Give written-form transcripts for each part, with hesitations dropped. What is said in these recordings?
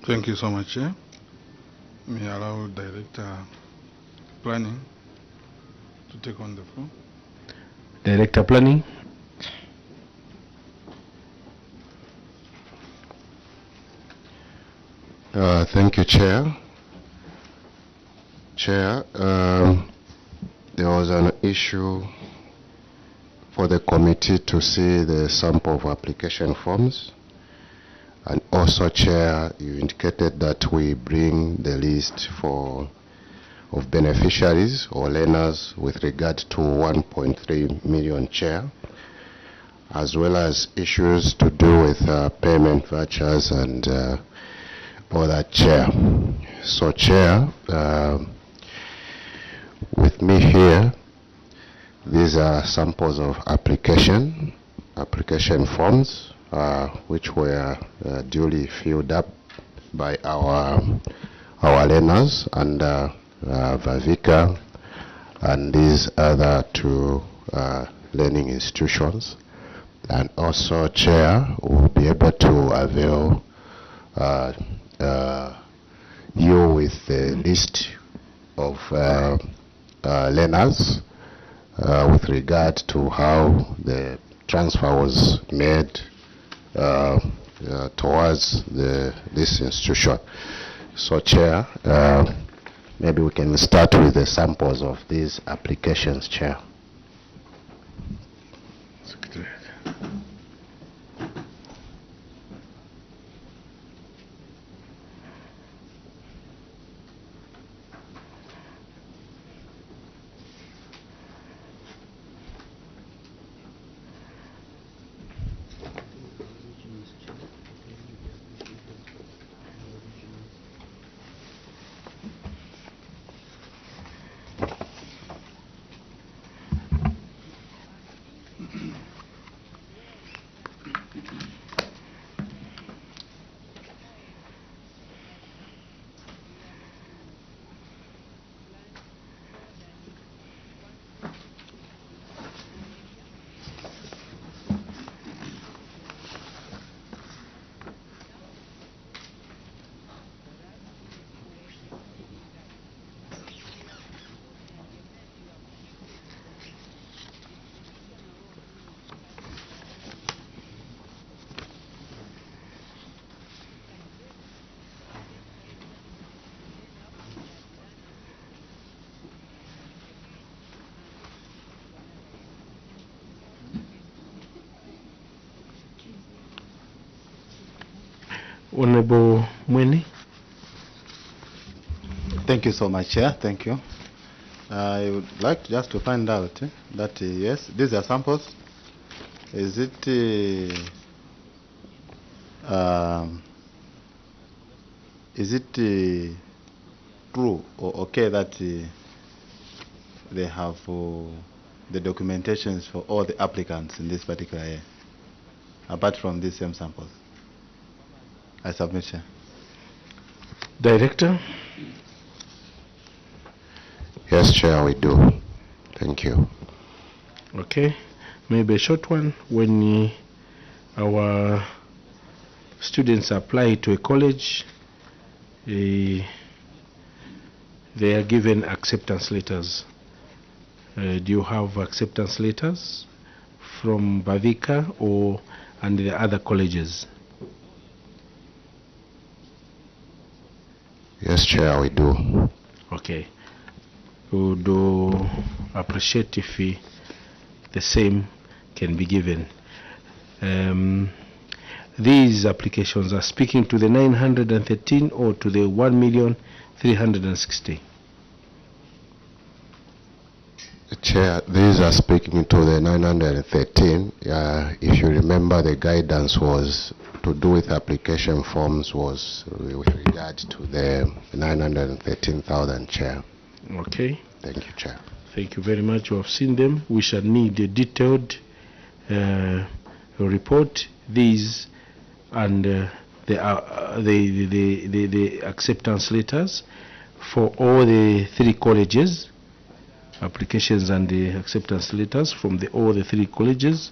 Thank you so much, Chair. May I allow Director Planning to take on the floor. Director Planning. Thank you, Chair. Chair, there was an issue for the committee to see the sample of application forms. And also, Chair, you indicated that we bring the list of beneficiaries or learners with regard to 1.3 million, Chair, as well as issues to do with payment vouchers and other, Chair. So, Chair, with me here, these are samples of application forms which were duly filled up by our learners under Vavika and these other two learning institutions. And also, Chair, will be able to avail you with the list of learners with regard to how the transfer was made towards this institution. So, Chair, maybe we can start with the samples of these applications, Chair. Honorable Mweni. Thank you so much, Chair. Thank you. I would like just to find out that yes, these are samples. Is it true or okay that they have the documentations for all the applicants in this particular year, apart from these same samples? I submit, Chair. Director. Yes, Chair, we do. Thank you. Okay, maybe a short one. When our students apply to a college, they are given acceptance letters. Do you have acceptance letters from Bavika or and the other colleges? Yes, Chair, we do. Okay. We would appreciate if the same can be given. These applications are speaking to the 913 or to the 1,360,000? Chair, these are speaking to the 913. If you remember, the guidance was to do with application forms was with regard to the 913,000, Chair. Okay. Thank you, Chair. Thank you very much. You have seen them. We shall need a detailed report. These and the acceptance letters for all the three colleges, applications and the acceptance letters from all the three colleges.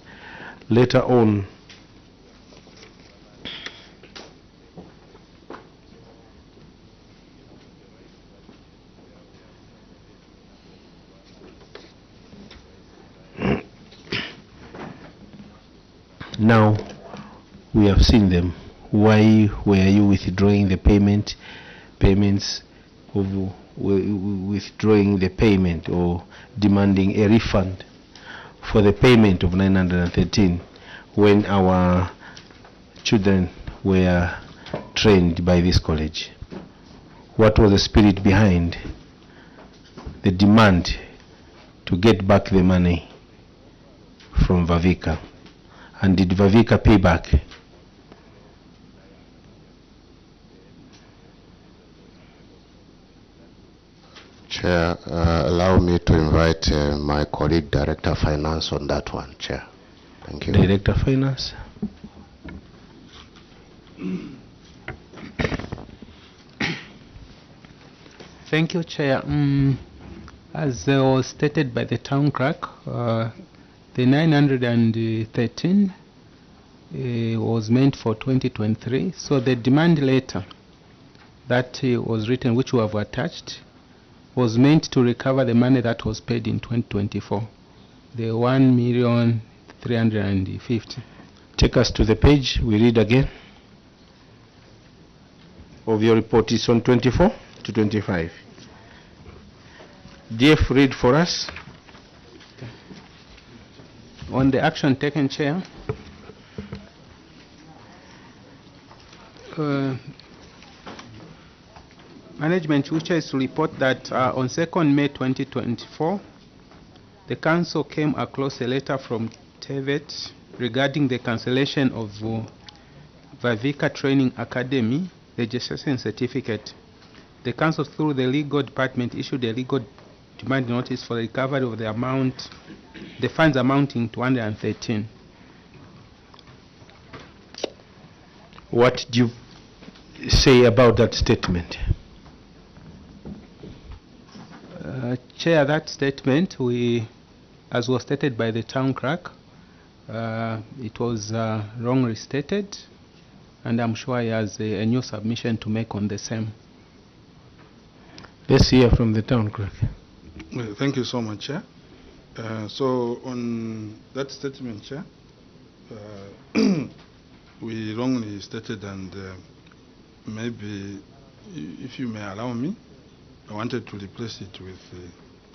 Later on, Now we have seen them. Why were you withdrawing the payments of withdrawing the payment or demanding a refund for the payment of 913 when our children were trained by this college? What was the spirit behind the demand to get back the money from Vavika? And did Vavika pay back? Chair, allow me to invite my colleague, Director of Finance, on that one, Chair. Thank you. Director of Finance. Thank you, Chair. As was stated by the town clerk, the 913 was meant for 2023. So the demand letter that was written, which we have attached, was meant to recover the money that was paid in 2024, the 1,350,000. Take us to the page. We read again. Of your report is on 24 to 25. DF, read for us. On the action taken, Chair, management wishes to report that on 2nd May 2024, the council came across a letter from TVET regarding the cancellation of Vavika Training Academy registration certificate. The council, through the legal department, issued a legal demand notice for the recovery of the amount, the funds amounting to 113. What do you say about that statement? Chair, that statement, as was stated by the town clerk, it was wrongly stated, and I'm sure he has a new submission to make on the same. Let's hear from the town clerk. Well, thank you so much, Chair. So on that statement, Chair, we wrongly stated, and maybe if you may allow me, I wanted to replace it with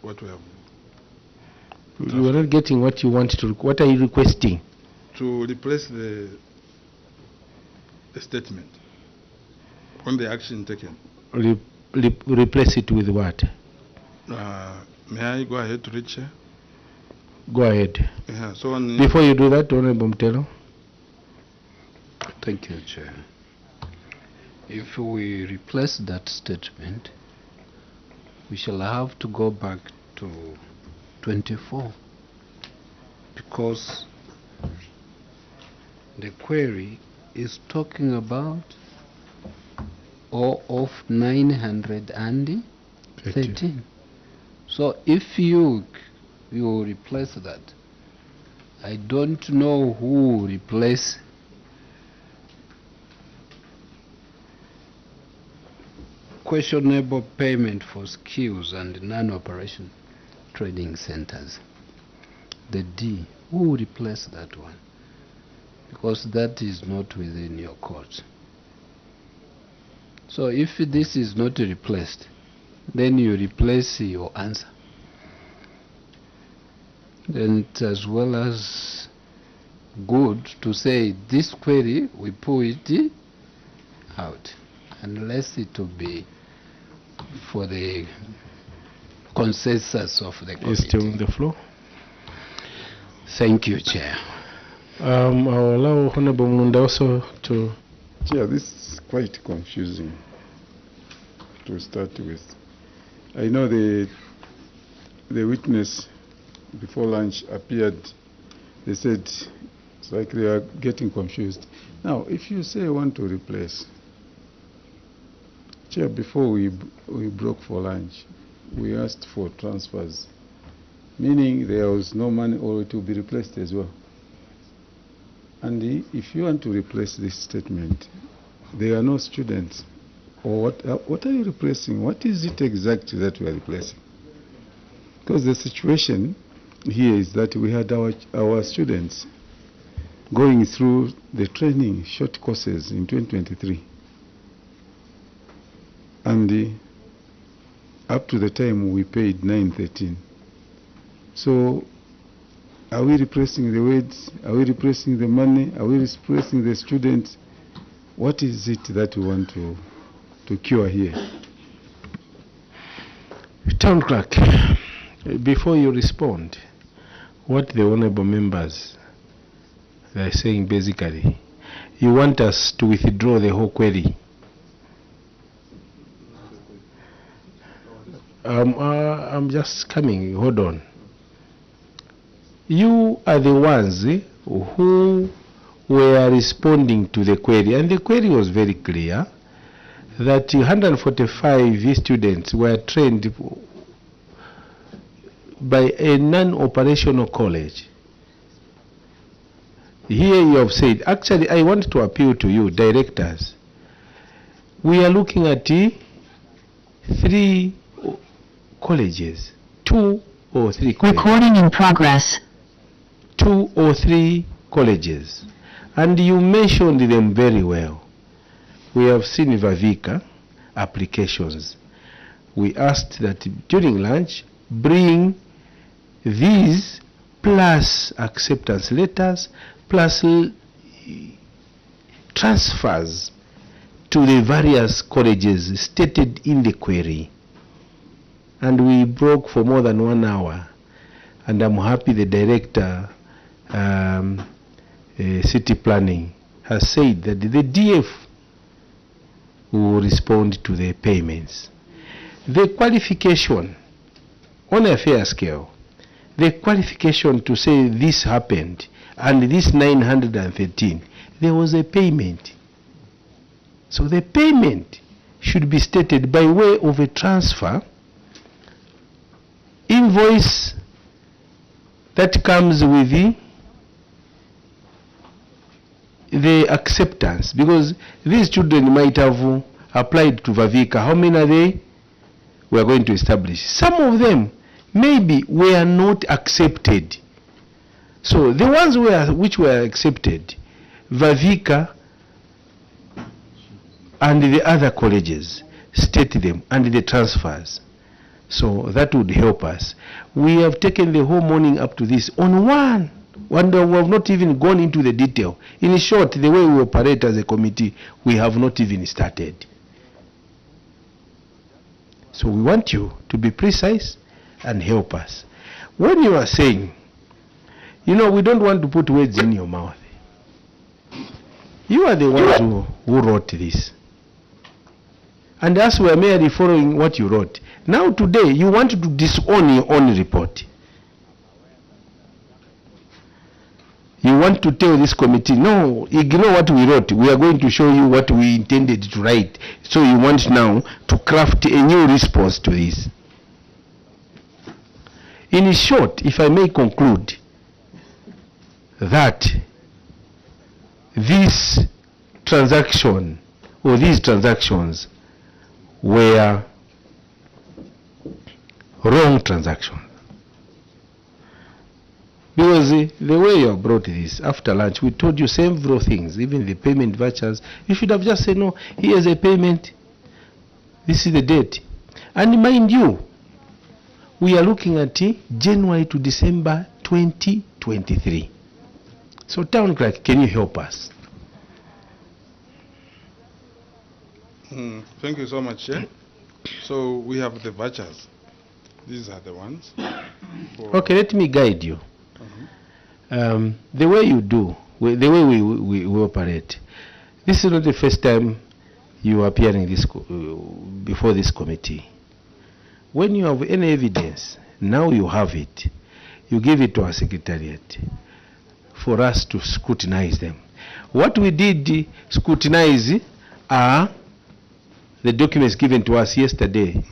what we have. You are not getting what you want to. What are you requesting? To replace the statement on the action taken. Replace it with what? May I go ahead to read, Chair? Go ahead. Yeah, so on Before you do that, Honorable Mtelo. Thank you, Chair. If we replace that statement, we shall have to go back to 24, because the query is talking about of 913. So if you replace that, I don't know who will replace questionable payment for skills and non-operation training centers. The D, who will replace that one? Because that is not within your court. So if this is not replaced, then you replace your answer. Then it's as well as good to say this query, we pull it out, unless it will be for the consensus of the committee. Is still on the floor. Thank you, Chair. I'll allow Honorable Munda also to. Chair, this is quite confusing to start with. I know the witness before lunch appeared. They said it's like they are getting confused. Now, if you say you want to replace, Chair, before we broke for lunch, we asked for transfers, meaning there was no money or it will be replaced as well. And if you want to replace this statement, there are no students. Or what are you replacing? What is it exactly that we are replacing? Because the situation here is that we had our students going through the training short courses in 2023. And up to the time we paid 913. So are we replacing the wages? Are we replacing the money? Are we replacing the students? What is it that we want to cure here? Town Clerk, before you respond, what the honorable members are saying basically, you want us to withdraw the whole query. I'm just coming, hold on. You are the ones who were responding to the query, and the query was very clear that 145 students were trained by a non-operational college. Here you have said, actually I want to appeal to you, directors. We are looking at 3 colleges, 2 or 3 colleges. Recording in progress. 2 or 3 colleges. And you mentioned them very well. We have seen Vavika applications. We asked that during lunch, bring these plus acceptance letters, plus transfers to the various colleges stated in the query. And we broke for more than 1 hour. And I'm happy the director, city planning, has said that the DF will respond to the payments. The qualification, on a fair scale, the qualification to say this happened and this 913, there was a payment. So the payment should be stated by way of a transfer, invoice that comes with the acceptance, because these children might have applied to Vavika. How many are they? We are going to establish. Some of them maybe were not accepted. So the ones which were accepted, Vavika and the other colleges, state them and the transfers. So that would help us. We have taken the whole morning up to this on one. And we have not even gone into the detail. In short, the way we operate as a committee, we have not even started. So we want you to be precise and help us. When you are saying, we don't want to put words in your mouth. You are the ones who wrote this. And as we are merely following what you wrote. Now today, you want to disown your own report. You want to tell this committee, no, ignore what we wrote. We are going to show you what we intended to write. So you want now to craft a new response to this. In short, if I may conclude, that this transaction or these transactions were wrong transactions. Because the way you have brought this, after lunch, we told you several things, even the payment vouchers. You should have just said, no, here's a payment. This is the date. And mind you, we are looking at January to December 2023. So, Town Clerk, can you help us? Thank you so much, Chair. So, we have the vouchers. These are the ones. Okay, let me guide you. The way you do, the way we operate, this is not the first time you are appearing before this committee. When you have any evidence, now you have it, you give it to our secretariat for us to scrutinize them. What we did scrutinize are the documents given to us yesterday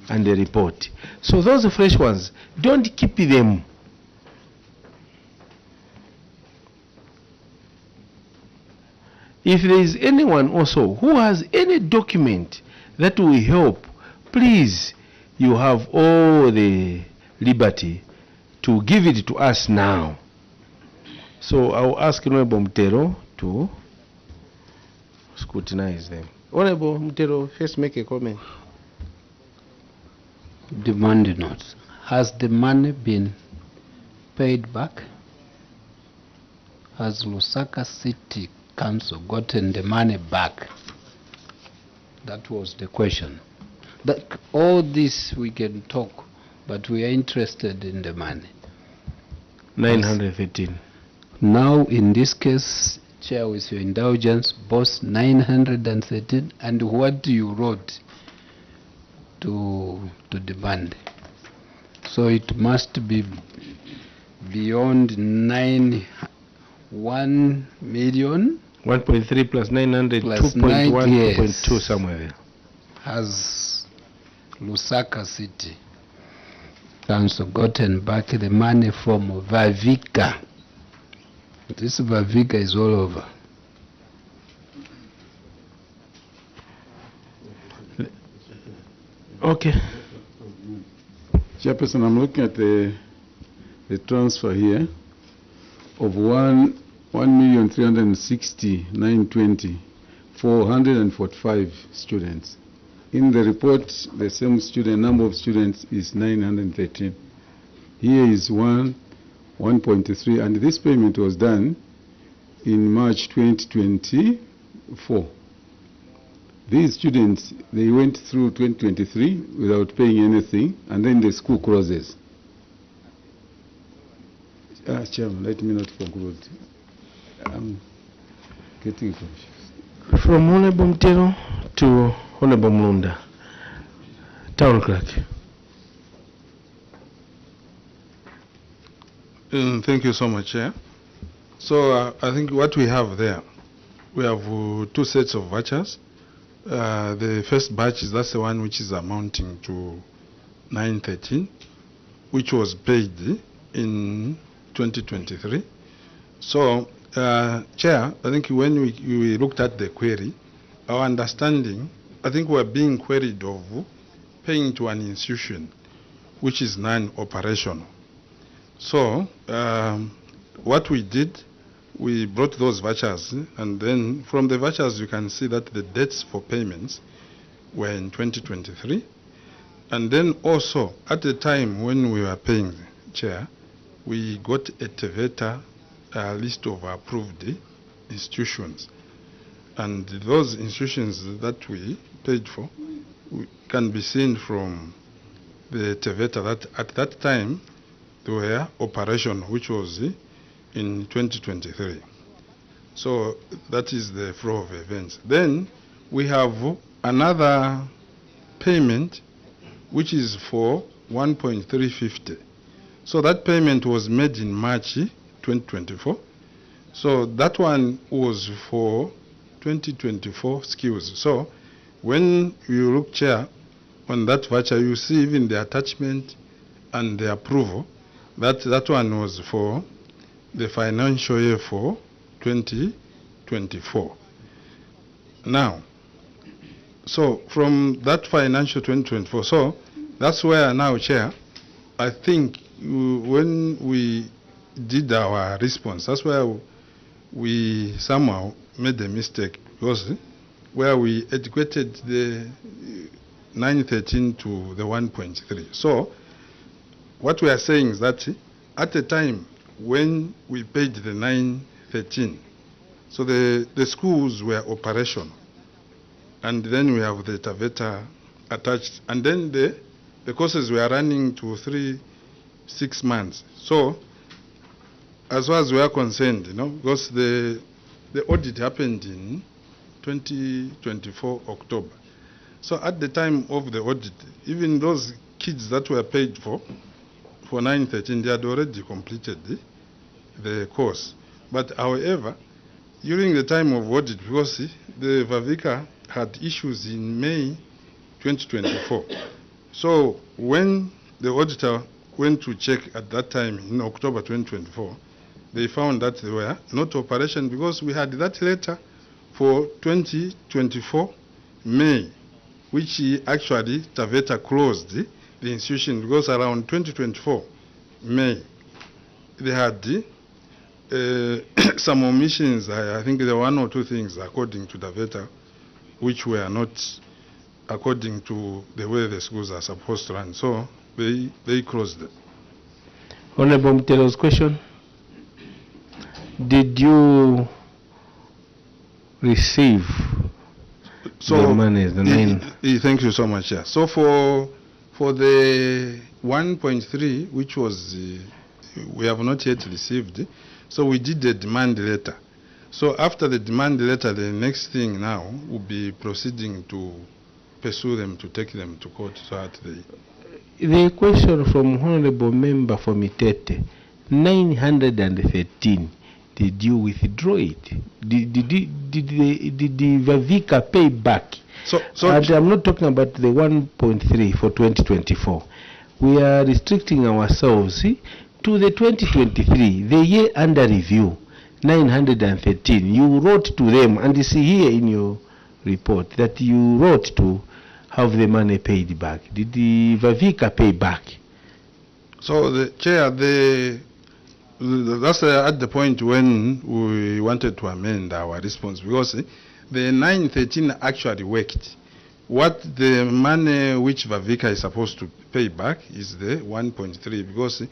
and the report. So those fresh ones, don't keep them. If there is anyone also who has any document that will help, please, you have all the liberty to give it to us now. So I'll ask Honorable Mutero to scrutinize them. Honorable Mutero, first make a comment. Demand notes. Has the money been paid back? Has Lusaka City Council gotten the money back? That was the question. All this we can talk, but we are interested in the money. 913. Now, in this case, Chair, with your indulgence, both 913 and what you wrote to demand. So it must be beyond 1 million. 1.3 plus 900, Plus 2.1, yes. 2.2 somewhere there. Has Lusaka City Council gotten back the money from Vavika? This Vavika is all over. Okay. Chairperson, I'm looking at the transfer here of 1,360,920 for 145 students. In the report, the same student number of students is 913. Here is 1.3, and this payment was done in March 2024. These students, they went through 2023 without paying anything, and then the school closes. Chairman, let me not conclude. I'm getting confused. From Honorable Mutero to Honorable Mlunda. Town Clerk. Thank you so much, Chair. So I think what we have there, we have 2 sets of vouchers. The first batch is that's the one which is amounting to 913, which was paid in 2023. So, Chair, I think when we looked at the query, our understanding, I think we're being queried of paying to an institution which is non-operational. So, what we did, we brought those vouchers, and then from the vouchers you can see that the dates for payments were in 2023. And then also, at the time when we were paying, Chair, we got a TVETA list of approved institutions. And those institutions that we paid for can be seen from the TVETA that at that time they were operational, which was in 2023. So that is the flow of events. Then we have another payment which is for 1.350. So that payment was made in March 2024. So that one was for 2024 skills. So when you look, Chair, on that voucher, you see even the attachment and the approval. That one was for the financial year for 2024. Now, so from that financial 2024, so that's where now, Chair, I think when we did our response, that's where we somehow made a mistake, because where we equated the 913 to the 1.3. So what we are saying is that at the time when we paid the 913, so the schools were operational, and then we have the TVETA attached, and then the courses were running to 6 months. So as far as we are concerned, because the audit happened in 2024 October. So at the time of the audit, even those kids that were paid for 913, they had already completed the course. But however, during the time of audit, because the Vavika had issues in May 2024. So when the auditor went to check at that time in October 2024, they found that they were not operation, because we had that letter for 2024 May, which actually TVETA closed the institution, because around 2024 May, they had some omissions. I think there were 1 or 2 things according to the VETA which were not according to the way the schools are supposed to run. So they closed it. Honorable Mtero's question. Did you receive the money, the 9? Thank you so much. Yeah. So for the 1.3, which was we have not yet received, so we did the demand letter. So after the demand letter, the next thing now will be proceeding to pursue them, to take them to court so that they... The question from Honorable Member for Mitete, 913, did you withdraw it? Did the Vavika pay back? And I'm not talking about the 1.3 for 2024. We are restricting ourselves to the 2023, the year under review, 913. You wrote to them, and you see here in your report that you wrote to have the money paid back. Did the Vavika pay back? So the chair, that's at the point when we wanted to amend our response, because the 913 actually worked. What the money which Vavika is supposed to pay back is the 1.3, because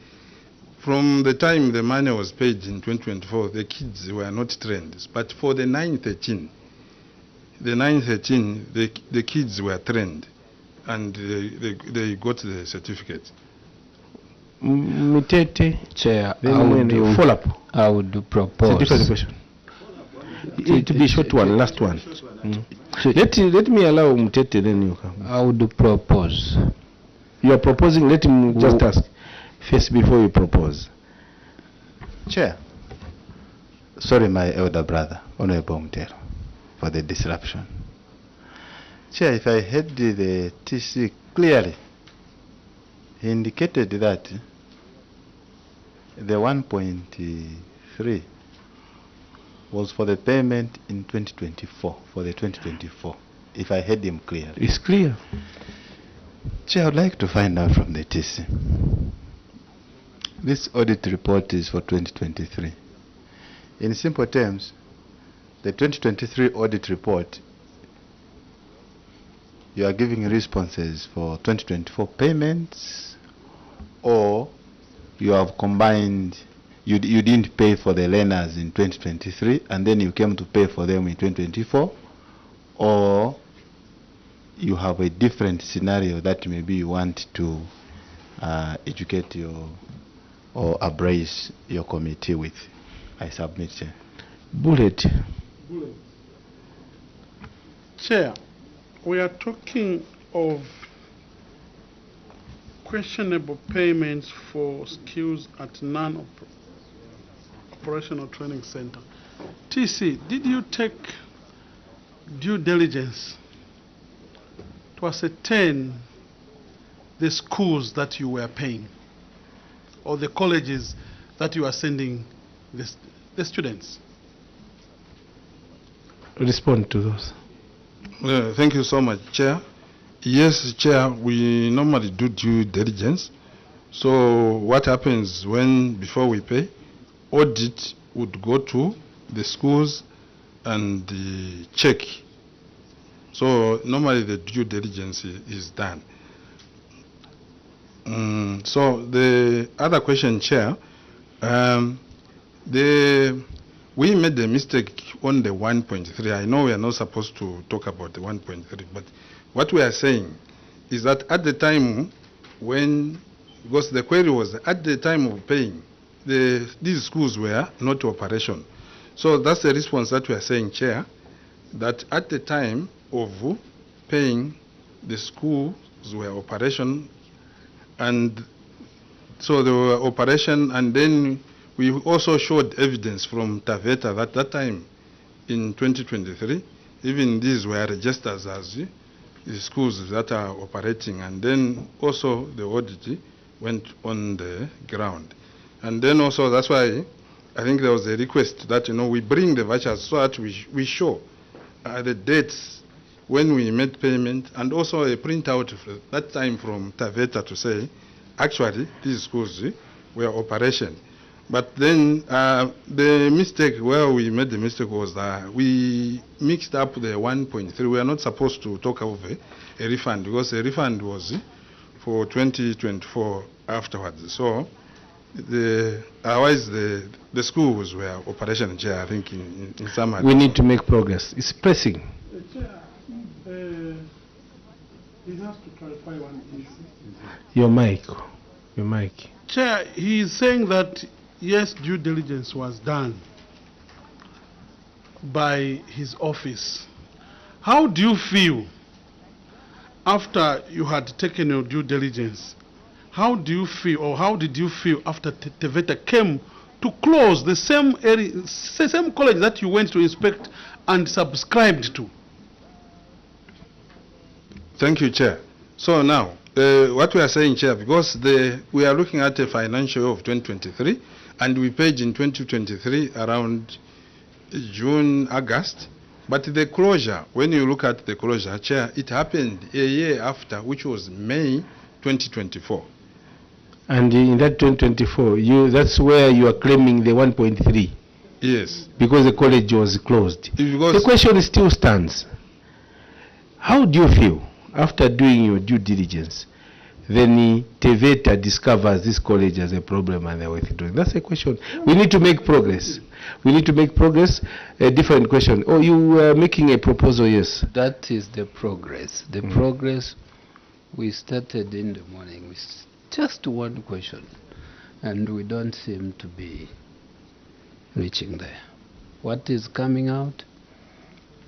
from the time the money was paid in 2024, the kids were not trained. But for the 913, the kids were trained, and they got the certificate. Mitete, Chair, follow up. I would propose. It's a different question. It will be short one, last one. Let me allow Mutete, then you come. I would propose. You are proposing, let him just ask first before you propose. Chair, sorry, my elder brother, Honorable Mutero, for the disruption. Chair, if I heard the TC clearly, he indicated that the 1.3 was for the payment in 2024, for the 2024, if I heard him clearly. It's clear. Chair, I would like to find out from the TC. This audit report is for 2023. In simple terms, the 2023 audit report, you are giving responses for 2024 payments, or you have combined, you didn't pay for the learners in 2023 and then you came to pay for them in 2024, or you have a different scenario that maybe you want to educate your or abrise your committee with. I submit, Chair. Bullet. Chair, we are talking of questionable payments for skills at non-operational training center. TC, did you take due diligence to ascertain the schools that you were paying, or the colleges that you are sending the students? Respond to those. Thank you so much, Chair. Yes, Chair, we normally do due diligence. So what happens before we pay, audit would go to the schools and check. So normally the due diligence is done. So the other question, Chair, we made a mistake on the 1.3. I know we are not supposed to talk about the 1.3, but what we are saying is that at the time because the query was at the time of paying, these schools were not operation. So that's the response that we are saying, Chair, that at the time of paying, the schools were operation, and so they were operation, and then we also showed evidence from Taveta that time in 2023, even these were registered as the schools that are operating, and then also the audit went on the ground. And then also that's why I think there was a request that we bring the vouchers so that we show the dates when we made payment, and also a printout that time from Taveta to say actually these schools were operation. But then the mistake, where we made the mistake was that we mixed up the 1.3. We are not supposed to talk of a refund, because a refund was for 2024 afterwards. So otherwise the schools were operation, Chair, I think in some. We need to make progress. It's pressing. Chair, he has to clarify one issue. Your mic. Chair, he is saying that yes, due diligence was done by his office. How do you feel after you had taken your due diligence? How do you feel, or how did you feel after Teveta came to close the same area, same college that you went to inspect and subscribed to? Thank you, Chair. So now, what we are saying, Chair, because we are looking at a financial year of 2023, and we paid in 2023 around June, August. But the closure, when you look at the closure, Chair, it happened a year after, which was May 2024. And in that 2024, that's where you are claiming the 1.3. Yes. Because the college was closed. Because the question still stands. How do you feel after doing your due diligence? Then Teveta discovers this college as a problem and they're withdrawing. That's a question. We need to make progress. We need to make progress. A different question. Oh, you were making a proposal, yes. That is the progress. The progress we started in the morning with just one question, and we don't seem to be reaching there. What is coming out?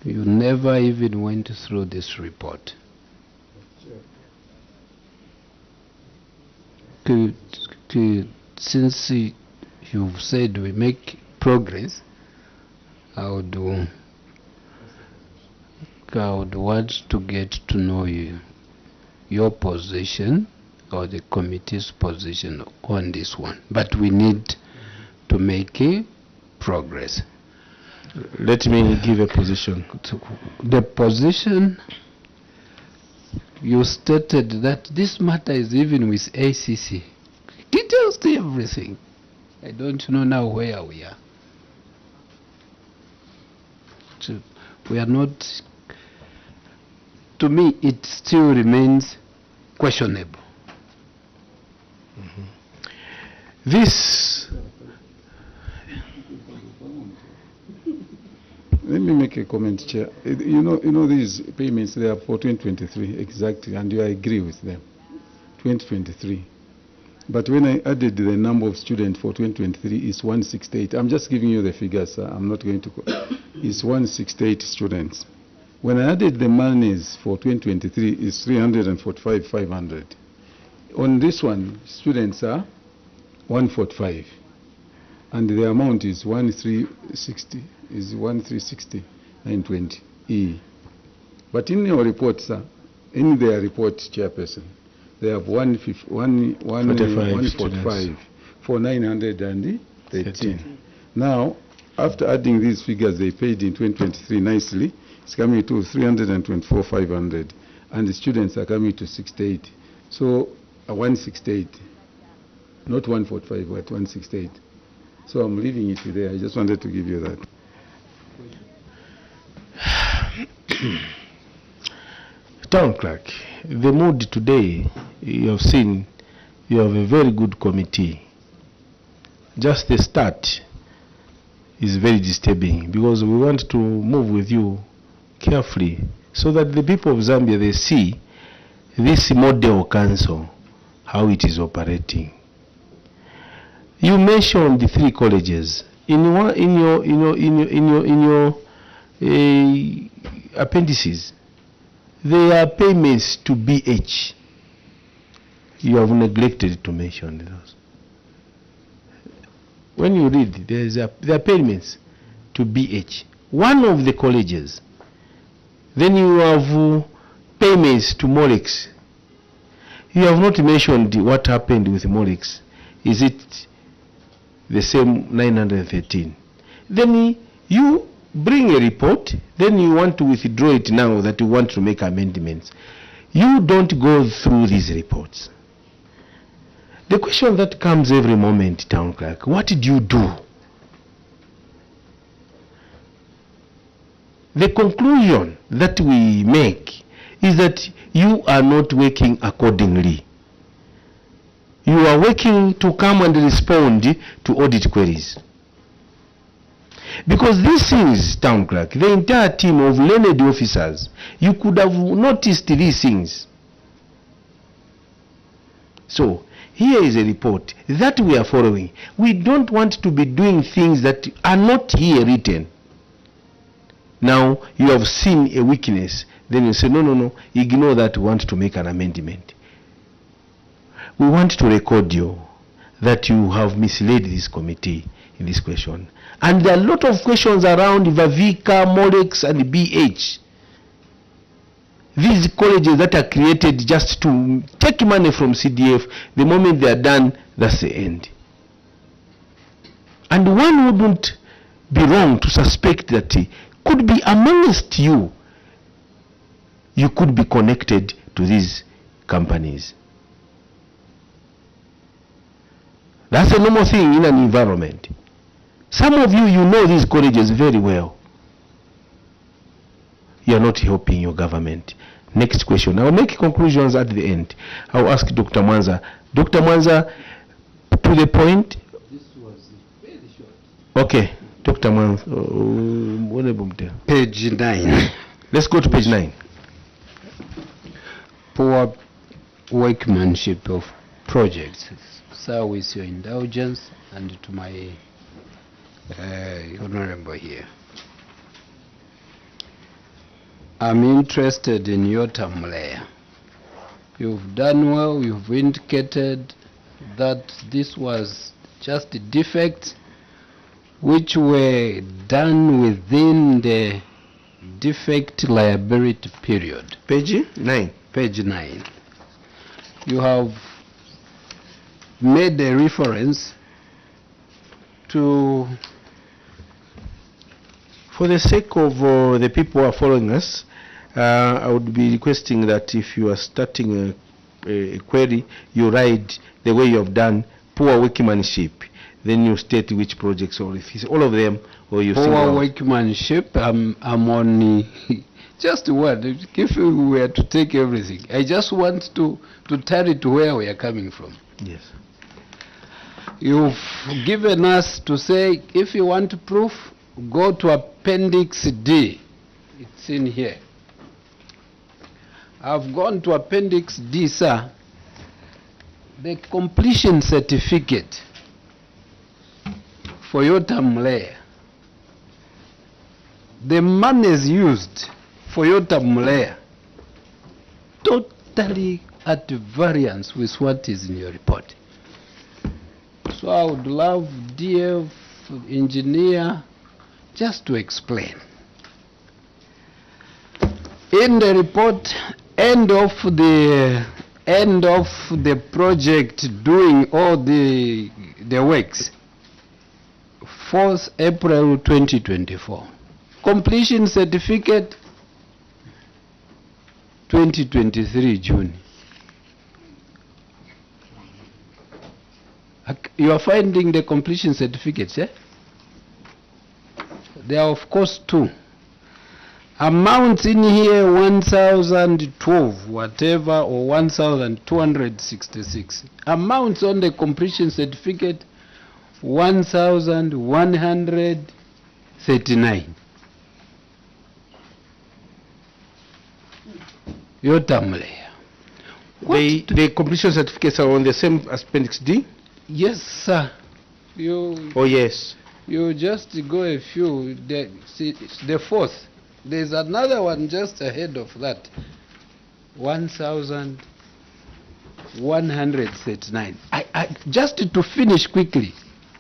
You never even went through this report. Since you've said we make progress, I would want to get to know your position or the committee's position on this one. But we need to make progress. Let me give a position. The position, you stated that this matter is even with ACC. Details to everything. I don't know now where we are. So we are not, to me it still remains questionable. This, let me make a comment, Chair. You know these payments, they are for 2023 exactly, and you agree with them. 2023. But when I added the number of students for 2023, it's 168. I'm just giving you the figures, sir. I'm not going to. It's 168 students. When I added the monies for 2023, it's 345,500. On this one, students are 145, and the amount is 1360. Is 1360,920 But in your report, sir, in their report, Chairperson, they have 145 for 913. Now, after adding these figures they paid in 2023 nicely, it's coming to 324,500, and the students are coming to 68. So 168, not 145, but 168. So I'm leaving it there. I just wanted to give you that. Town Clerk, the mood today, you have seen, you have a very good committee. Just the start is very disturbing, because we want to move with you carefully so that the people of Zambia, they see this model council, how it is operating. You mentioned the 3 colleges. In your appendices, there are payments to BH. You have neglected to mention those. When you read, there are payments to BH, one of the colleges. Then you have payments to Molex. You have not mentioned what happened with Molex. Is it the same 913? Then you bring a report, then you want to withdraw it now that you want to make amendments. You don't go through these reports. The question that comes every moment, town clerk, what did you do? The conclusion that we make is that you are not working accordingly. You are working to come and respond to audit queries. Because these things, town clerk, the entire team of learned officers, you could have noticed these things. So, here is a report that we are following. We don't want to be doing things that are not here written. Now, you have seen a weakness, then you say, no, ignore that, we want to make an amendment. We want to record you that you have misled this committee in this question. And there are a lot of questions around Vavika, Molex, and BH. These colleges that are created just to take money from CDF, the moment they are done, that's the end. And one wouldn't be wrong to suspect that could be amongst you, you could be connected to these companies. That's a normal thing in an environment. Some of you, you know these colleges very well. You are not helping your government. Next question. I will make conclusions at the end. I will ask Dr. Mwanza. Dr. Mwanza, to the point. This was very short. Okay. Dr. Mwanza. Page 9. Let's go to page 9. Poor workmanship of projects. Sir, with your indulgence, and to my honorable here. I'm interested in your term layer. You've done well. You've indicated that this was just defects which were done within the defect liability period. Page 9. Page 9. You have made a reference to... For the sake of the people who are following us, I would be requesting that if you are starting a query, you write the way you have done, poor workmanship. Then you state which projects, or if it's all of them, or you poor workmanship. I'm on just a word. If we were to take everything, I just want to tell it where we are coming from. Yes. You've given us to say, if you want proof, go to Appendix D. It's in here. I've gone to Appendix D, sir. The completion certificate for your term layer. The monies used for your term layer totally at variance with what is in your report. So I would love DF engineer just to explain. In the report, end of the project doing all the works, 4th April 2024. Completion certificate 2023 June. You are finding the completion certificates, yeah? There are of course two. Amounts in here 1012 whatever, or 1266. Amounts on the completion certificate 1139. Your term layer. The completion certificates are on the same Appendix D? Yes, sir. Oh, yes. You just go a few. The 4th. There's another one just ahead of that. 1139. Just to finish quickly,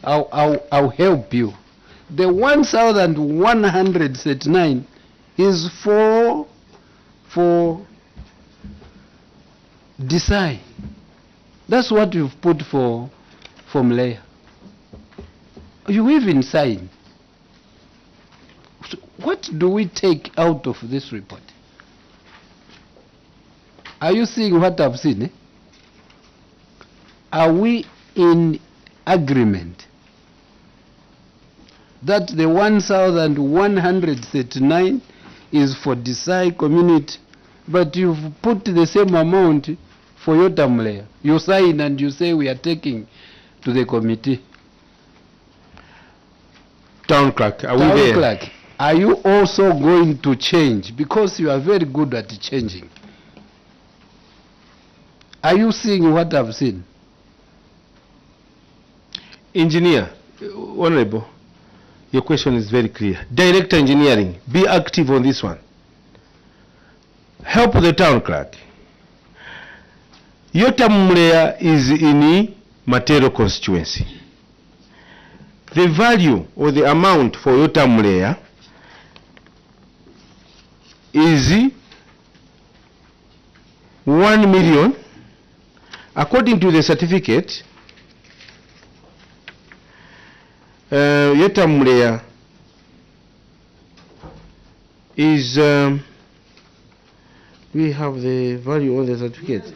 I'll help you. The 1139 is for design. That's what you've put for layer. You even sign. So what do we take out of this report? Are you seeing what I've seen? are we in agreement that the 1,139 is for Desai community, but you've put the same amount for Yotamlea? You sign and you say we are taking to the committee. Town clerk, are we Town there? clerk, are you also going to change? Because you are very good at changing. Are you seeing what I've seen? Engineer, Honorable, your question is very clear. Director Engineering, be active on this one. Help the town clerk. Yotamulea is in Matero constituency. The value or the amount for Yotamulea is 1 million. According to the certificate, Yotamulea is, we have the value on the certificate.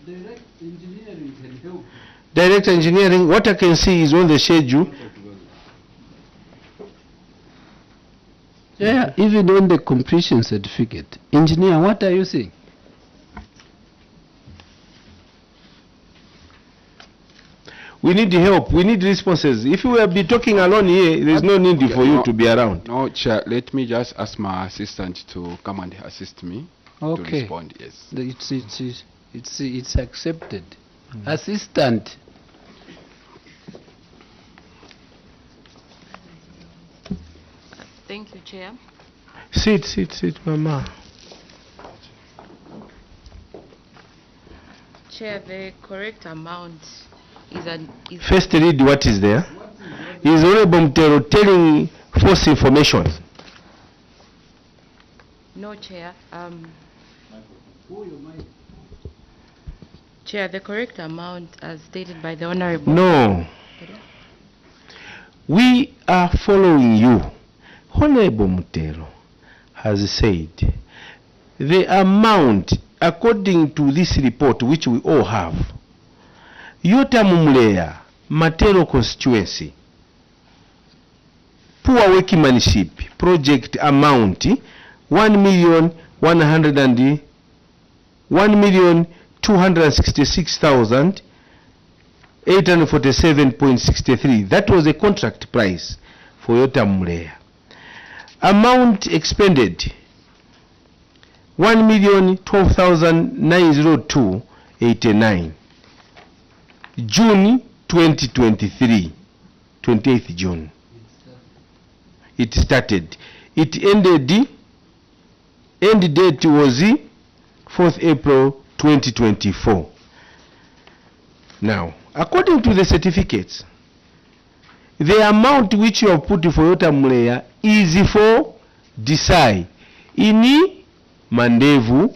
Direct engineering can help. Direct engineering, what I can see is on the schedule. Yeah, even on the completion certificate. Engineer, what are you saying? We need help, we need responses. If we will be talking alone here, there is no need for you to be around. No, Chair, let me just ask my assistant to come and assist me to Okay. respond, yes. It's accepted. Assistant. Thank you, Chair. Sit, Mama. Chair, the correct amount is First read what is there. Is Honorable Mtero telling false information? no, Chair. Chair, the correct amount as stated by the Honorable. No. We are following you. Honorable Mutero has said the amount, according to this report which we all have, Yotamulea, Matero constituency, poor workmanship project amount 1,266,847.63. That was the contract price for Yotamulea. Amount expended 1,012,902.89. June 2023, 28th June. It started. It ended, end date was 4th April 2024. Now, according to the certificates, the amount which you have put for Yotamulea is for Desai in Mandevu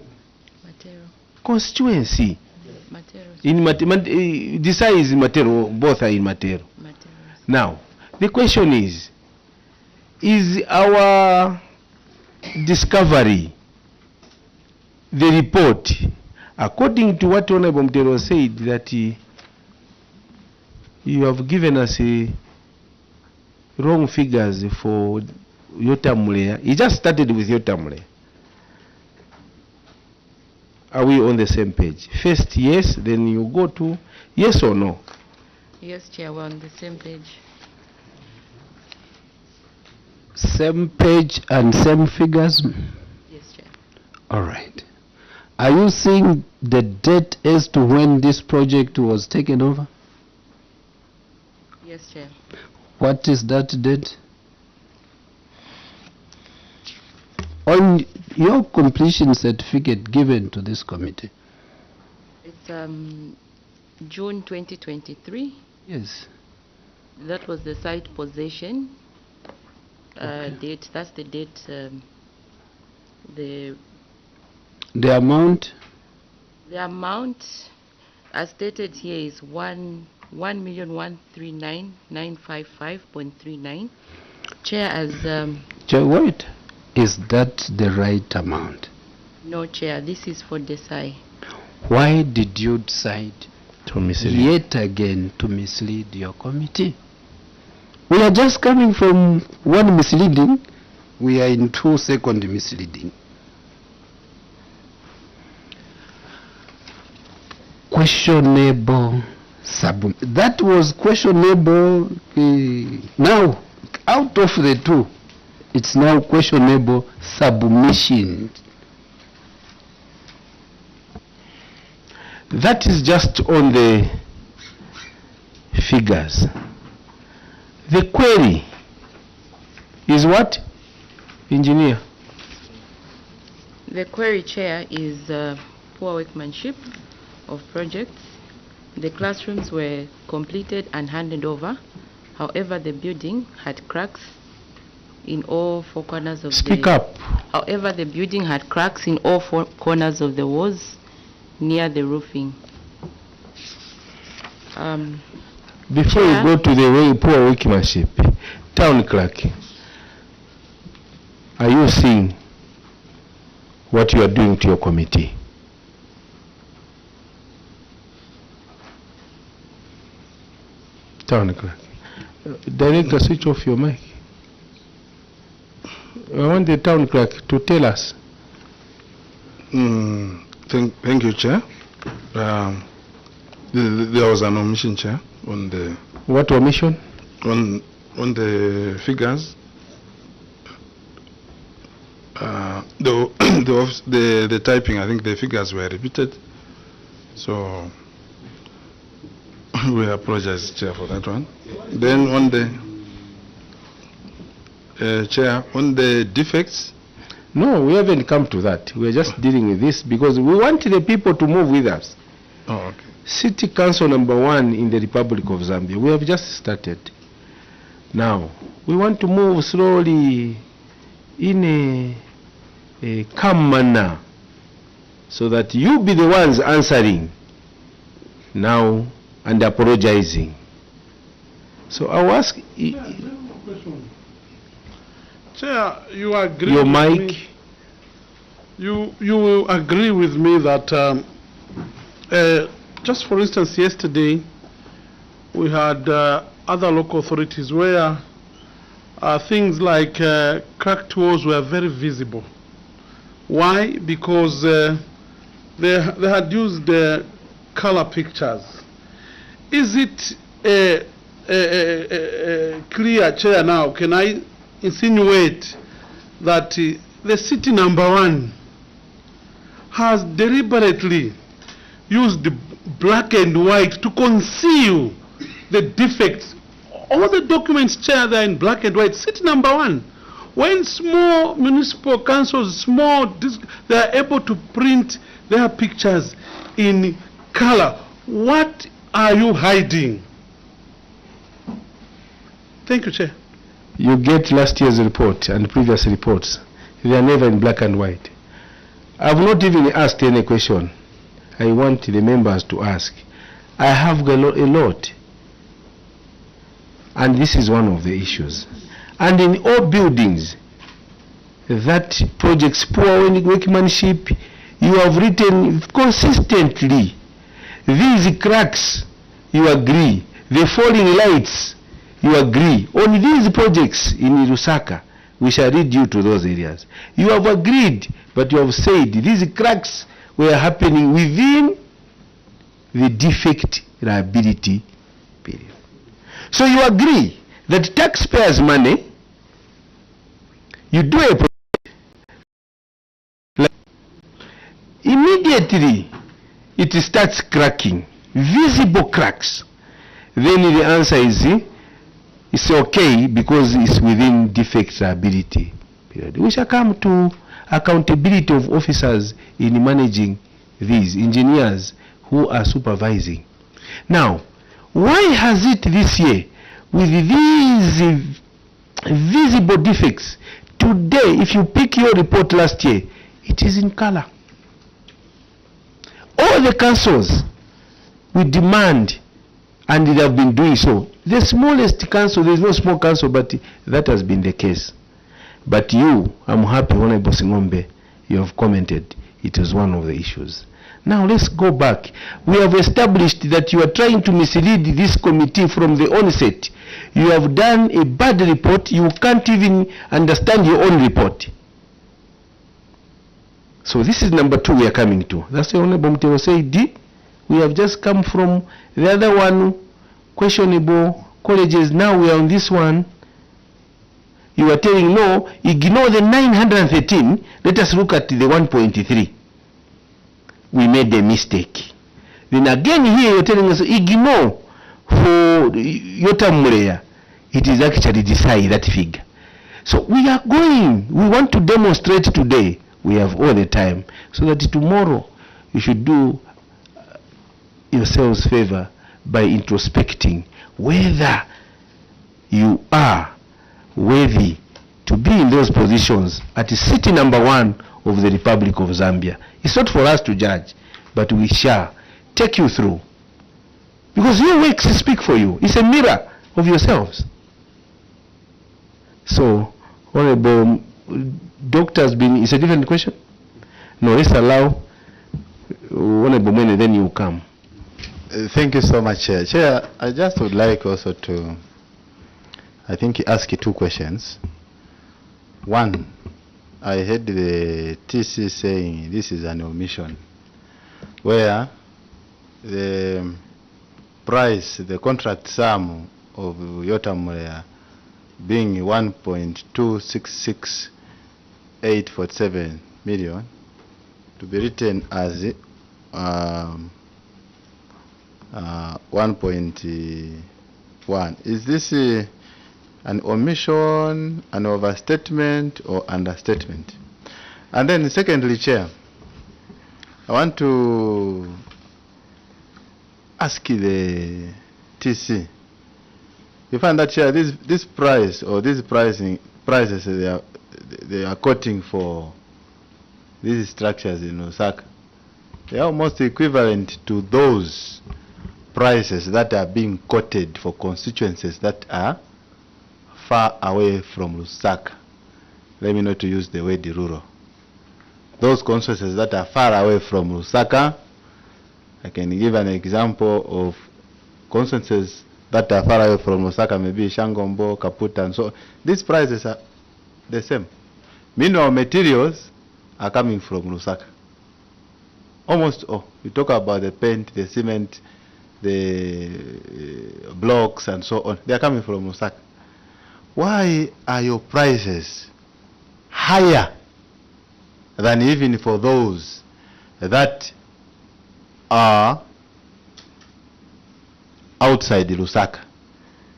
Matero. constituency. Matero. In Desai is Matero, both are in Matero. Matero. Now, the question is our discovery, the report, according to what Honorable Mtero said, that you have given us wrong figures for Yotamulea. He just started with Yotamulea. Are we on the same page? First, yes, then you go to yes or no. Yes, Chair, we're on the same page. Same page and same figures? Yes, Chair. All right. Are you seeing the date as to when this project was taken over? Yes, Chair. What is that date? On your completion certificate given to this committee? It's June 2023. Yes. That was the site possession date. That's the date. The amount? The amount as stated here is 1,139,955.39. Chair, as Wait. Is that the right amount? no, Chair, this is for Desai. Why did you decide To mislead. yet again to mislead your committee? We are just coming from one misleading, we are in 2 second misleading. Questionable that was questionable. Now, out of the 2, it's now questionable submission. That is just on the figures. The query is what, engineer? The query, Chair, is poor workmanship of projects. The classrooms were completed and handed over. However, the building had cracks in all 4 corners of Speak the... up. However, the building had cracks in all 4 corners of the walls near the roofing. Before Chair, you go to the way poor workmanship, town clerk, are you seeing what you are doing to your committee? Town clerk. Director, switch off your mic. I want the town clerk to tell us. Thank you, Chair. There was an omission, Chair, on the... What omission? On the figures. The typing, I think the figures were repeated. So we apologize, Chair, for that one. Then on the Chair, on the defects. No, we haven't come to that. We are just dealing with this because we want the people to move with us. Oh, okay. City Council number 1 in the Republic of Zambia. We have just started. Now, we want to move slowly in a calm manner so that you be the ones answering now and apologizing. So I'll ask... Chair, you agree your with mic. me? You agree with me that just for instance yesterday we had other local authorities where things like cracked walls were very visible. Why? Because they had used color pictures. Is it clear, Chair, now? Can I insinuate that the city number 1 has deliberately used black and white to conceal the defects? All the documents, Chair, they are in black and white. City number 1. When small municipal councils, they are able to print their pictures in color. What are you hiding? Thank you, Chair. You get last year's report and previous reports. They are never in black and white. I've not even asked any question. I want the members to ask. I have a lot. And this is one of the issues. And in all buildings, that projects poor workmanship, you have written consistently. These cracks, you agree. The falling lights, you agree. On these projects in LUSAKA, we shall lead you to those areas. You have agreed, but you have said these cracks were happening within the defect liability period. So you agree that taxpayers' money, you do a project, like immediately it starts cracking, visible cracks. Then the answer is, it's okay because it's within defect liability period. We shall come to accountability of officers in managing these engineers who are supervising. Now, why has it this year with these visible defects? Today, if you pick your report last year, it is in color. All the councils, we demand, and they have been doing so. The smallest council, there is no small council, but that has been the case. But you, I'm happy, Honorable Singombe, you have commented. It is one of the issues. Now let's go back. We have established that you are trying to mislead this committee from the onset. You have done a bad report. You can't even understand your own report. So this is number 2 we are coming to. That's the Honorable Mtero said. We have just come from the other one, questionable colleges. Now we are on this one. You are telling no, ignore the 913. Let us look at the 1.3. We made a mistake. Then again here you're telling us ignore for Yotamurea. It is actually decide that figure. So we are going. We want to demonstrate today. We have all the time. So that tomorrow you should do yourselves favor by introspecting whether you are worthy to be in those positions at city number 1 of the Republic of Zambia. It's not for us to judge, but we shall take you through. Because your works speak for you. It's a mirror of yourselves. So, Honorable Doctor has been, it's a different question? No, let's allow Honorable Mene, then you come. Thank you so much, Chair. Chair, I just would like also to, I think, ask you 2 questions. One, I heard the TC saying this is an omission, where the price, the contract sum of Yotamurea being 1.266847 million to be written as 1.1. Is this an omission, an overstatement, or understatement? And then secondly, Chair, I want to ask the TC. You find that, Chair, this price or these prices they are quoting for these structures in LUSAKA, they are almost equivalent to those prices that are being quoted for constituencies that are far away from LUSAKA. Let me not to use the word rural. Those constituencies that are far away from LUSAKA, I can give an example of constituencies that are far away from LUSAKA, maybe Shangombo, Kaputa, and so on. These prices are the same. Meanwhile, materials are coming from LUSAKA. Almost all. We talk about the paint, the cement, the blocks, and so on. They are coming from LUSAKA. Why are your prices higher than even for those that are outside the LUSAKA?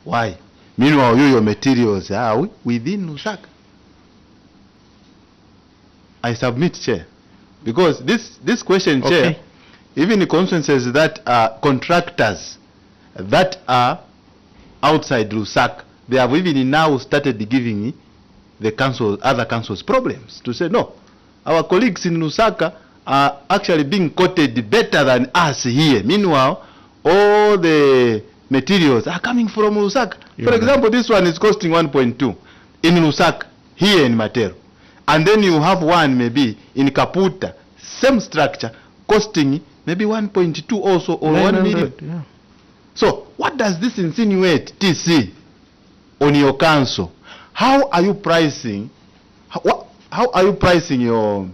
Why? Meanwhile, your materials are within LUSAKA. I submit, Chair, because this question, Chair, even the constituencies that are contractors that are outside LUSAKA, they have even now started giving the council, other councils, problems to say no. Our colleagues in LUSAKA are actually being quoted better than us here. Meanwhile, all the materials are coming from LUSAKA. For example, this one is costing 1.2 in LUSAKA here in Matero, and then you have one maybe in Kaputa, same structure, costing maybe 1.2 also, or 1 million. Yeah. So what does this insinuate, TC, on your council? How are you pricing? How are you pricing your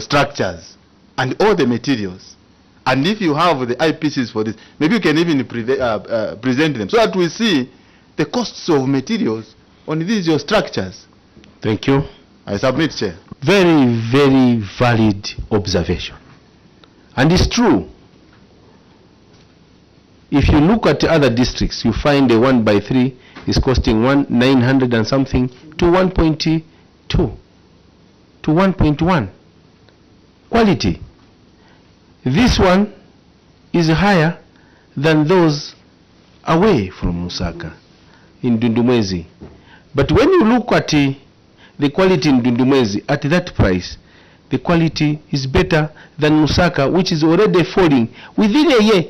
structures and all the materials? And if you have the IPCs for this, maybe you can even present them so that we see the costs of materials on these your structures. Thank you. I submit, Chair. Very, very valid observation. And it's true. If you look at other districts, you find a 1/3 is costing 900 and something to 1.2 to 1.1. Quality. This one is higher than those away from LUSAKA in Dundumwezi. But when you look at the quality in Dundumwezi at that price, the quality is better than LUSAKA, which is already falling within a year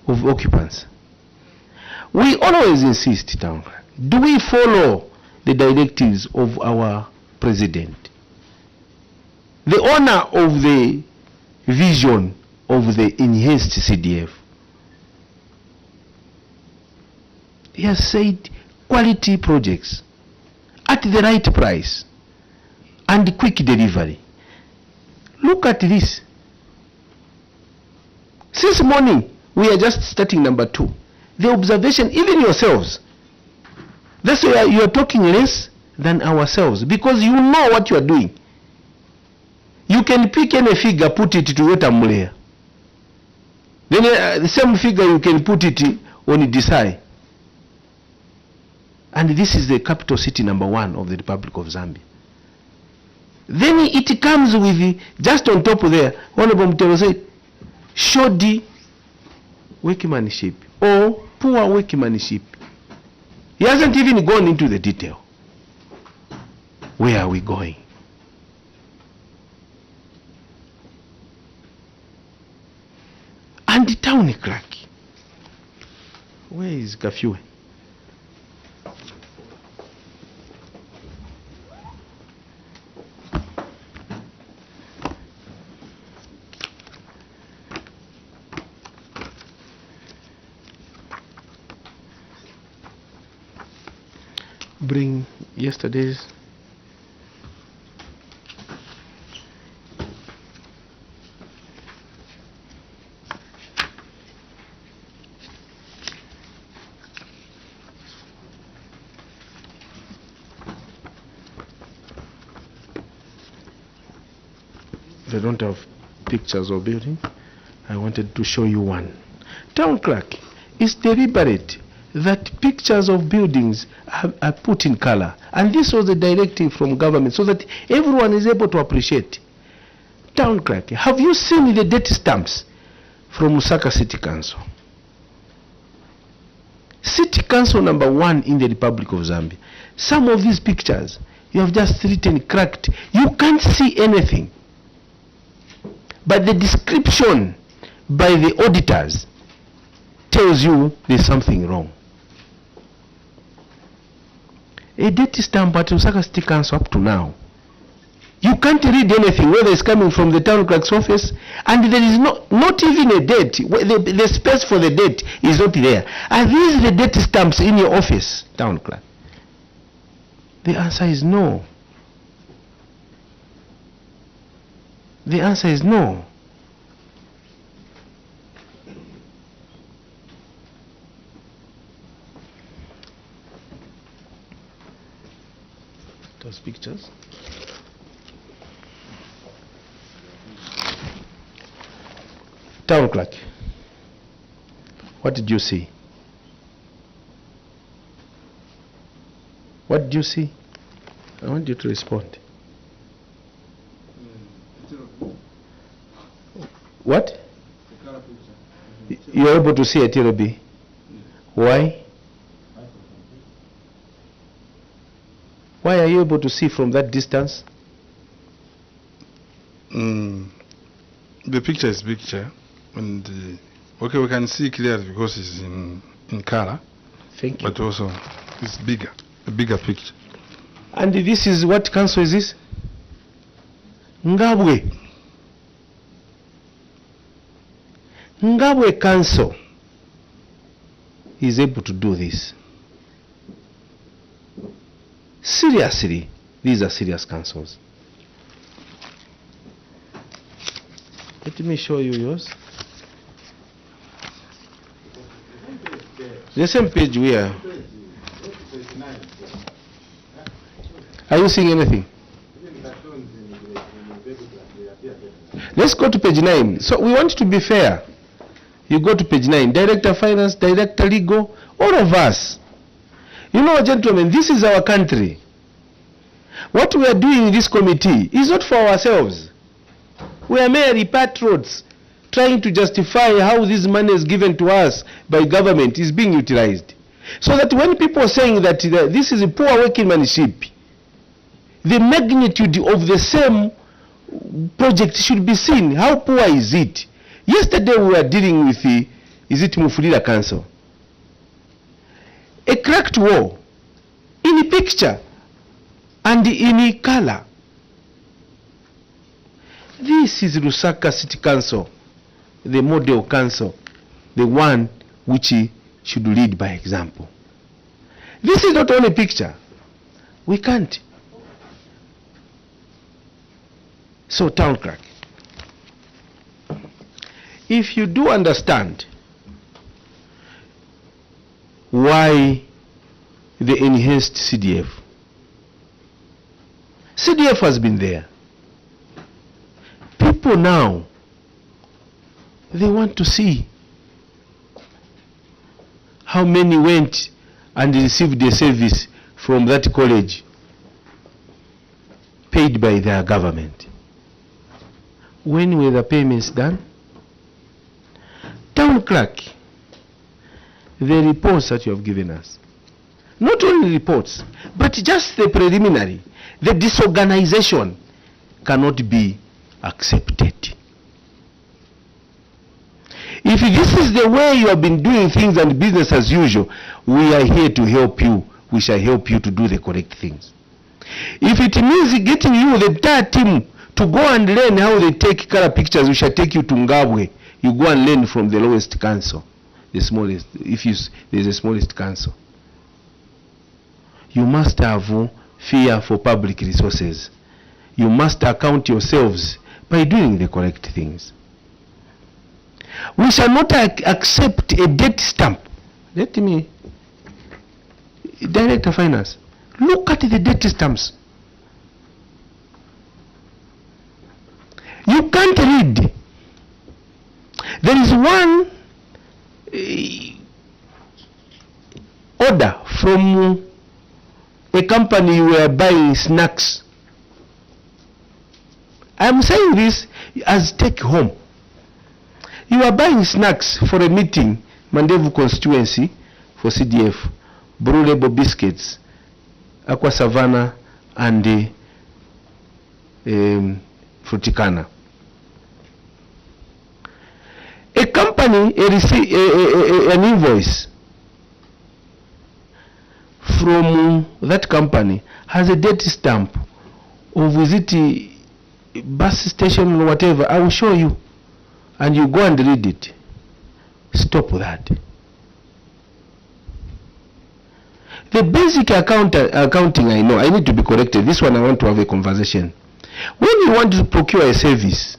of occupants. We always insist, Town Clerk, do we follow the directives of our president? the owner of the vision of the enhanced CDF. He has said quality projects at the right price and quick delivery. Look at this. Since morning, we are just starting number 2. The observation, even yourselves, that's why you are talking less than ourselves, because you know what you are doing. You can pick any figure, put it to Wetamulea. Then the same figure you can put it on Disai. And this is the capital city number 1 of the Republic of Zambia. Then it comes with the, just on top of there, Honorable Mutero said, shoddy workmanship or poor workmanship. He hasn't even gone into the detail. Where are we going? And the town clerk. Where is Gafue? Bring yesterday's. They don't have pictures of building. I wanted to show you one. Town clerk is deliberate that pictures of buildings are put in color. And this was the directive from government so that everyone is able to appreciate. Town clerk, have you seen the date stamps from LUSAKA City Council? City Council number 1 in the Republic of Zambia. Some of these pictures, you have just written cracked. You can't see anything. But the description by the auditors tells you there's something wrong. A date stamp at LUSAKA City Council up to now, you can't read anything, whether it's coming from the town clerk's office, and there is not even a date. The space for the date is not there. Are these the date stamps in your office, town clerk? The answer is no. The answer is no. Those pictures. Town clerk, what did you see? What did you see? I want you to respond. What? You're able to see a TLB. Why? Why are you able to see from that distance? The picture is picture, and okay, we can see clearly because it's in color. Thank you. But also, it's bigger, a bigger picture. And this is what council is this? Ngabwe. Ngabwe Council is able to do this. Seriously, these are serious councils. Let me show you yours. The same page we are. Are you seeing anything? Let's go to page 9. So we want to be fair. You go to page 9. Director of Finance, Director Legal, all of us. You know, gentlemen, this is our country. What we are doing in this committee is not for ourselves. We are merely patriots trying to justify how this money is given to us by government is being utilized. So that when people are saying that this is a poor workmanship, the magnitude of the same project should be seen. How poor is it? Yesterday we were dealing with the, is it Mufulira Council? A cracked wall in a picture and in a color. This is Lusaka City Council, the model council, the one which should lead by example. This is not only a picture. We can't. So, town clerk, if you do understand why the enhanced CDF has been there, people now, they want to see how many went and received a service from that college paid by their government. When were the payments done? Town clerk, the reports that you have given us, not only reports, but just the preliminary, the disorganization cannot be accepted. If this is the way you have been doing things and business as usual, we are here to help you. We shall help you to do the correct things. If it means getting you, the entire team, to go and learn how they take color pictures, we shall take you to Ngabwe. You go and learn from the lowest council, the smallest, there's the smallest council. You must have fear for public resources. You must account yourselves by doing the correct things. We shall not accept a debt stamp. Let me, Director of Finance, look at the debt stamps. You can't read. There is one order from a company who were buying snacks. I am saying this as take home. You are buying snacks for a meeting, Mandevu Constituency for CDF, Blue Label biscuits, Aqua Savannah, and Fruticana. A company, an invoice from that company has a debt stamp of visit bus station or whatever. I will show you, and you go and read it. Stop that. The basic accounting, I know, I need to be corrected. This one I want to have a conversation. When you want to procure a service,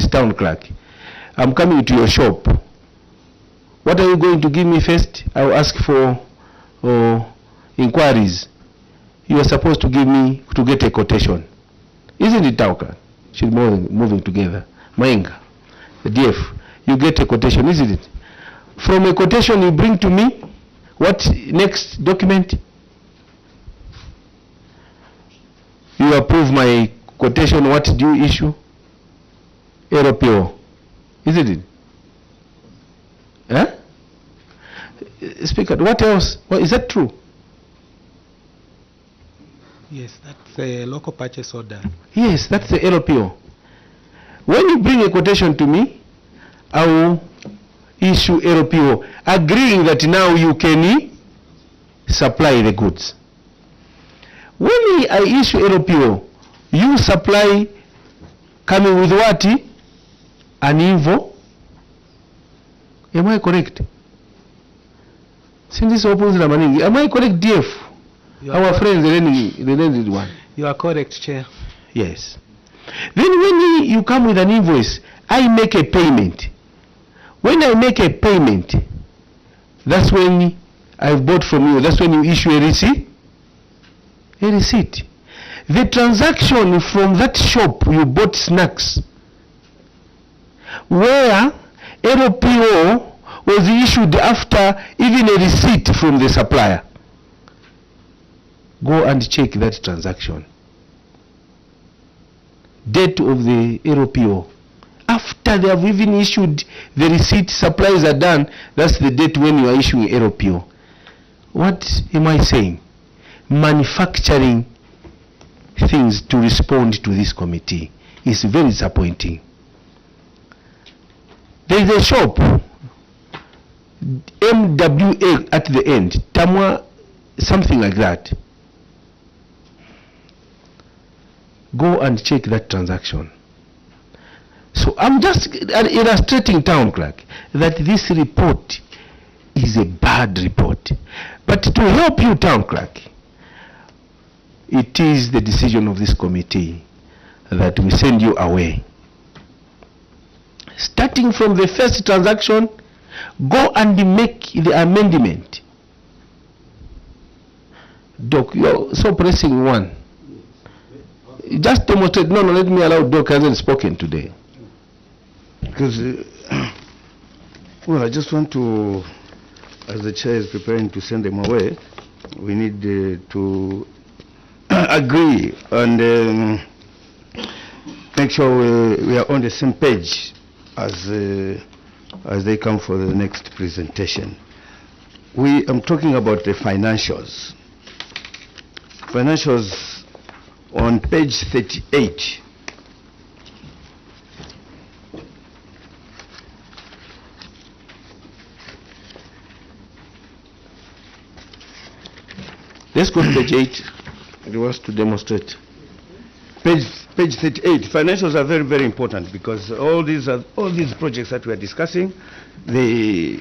town clerk, I'm coming to your shop. What are you going to give me first? I will ask for inquiries. You are supposed to give me to get a quotation. Isn't it, town clerk? Should be moving together. Mainga, the DF, you get a quotation, isn't it? From a quotation you bring to me, what next document? You approve my quotation, what do you issue? LPO, isn't it? Huh? Speaker, what else? Well, is that true? Yes, that's a local purchase order. Yes, that's the LPO. When you bring a quotation to me, I will issue LPO, agreeing that now you can supply the goods. When I issue LPO, you supply coming with what? An invo. Am I correct? Since this opens the money, am I correct, DF? Our friends, the learned one. You are correct, Chair. Yes. Then when you come with an invoice, I make a payment. When I make a payment, that's when I've bought from you. That's when you issue a receipt. A receipt. The transaction from that shop you bought snacks, where LPO was issued after even a receipt from the supplier. Go and check that transaction. Date of the LPO. After they have even issued the receipt, supplies are done, that's the date when you are issuing LPO. What am I saying? Manufacturing things to respond to this committee is very disappointing. There is a shop, MWA at the end, Tamwa, something like that. Go and check that transaction. So I'm just illustrating, Town Clerk, that this report is a bad report. But to help you, Town Clerk, it is the decision of this committee that we send you away. Starting from the first transaction, go and make the amendment. Doc, you're so pressing one. Just demonstrate. No, let me allow Doc, hasn't spoken today. Because, well, I just want to, as the chair is preparing to send them away, we need to agree and make sure we are on the same page as they come for the next presentation. I'm talking about the financials. Financials on page 38. Let's go to page 8. It was to demonstrate. Page 38. Financials are very, very important because all these projects that we are discussing, the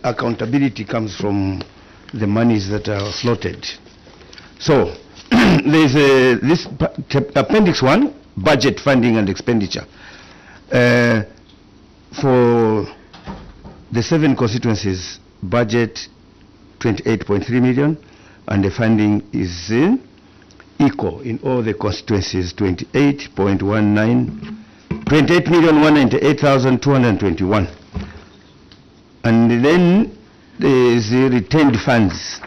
accountability comes from the monies that are slotted. So there's this appendix 1, budget, funding and expenditure. For the 7 constituencies, budget 28.3 million, and the funding is equal in all the constituencies, 28,198,221. And then there is the retained funds,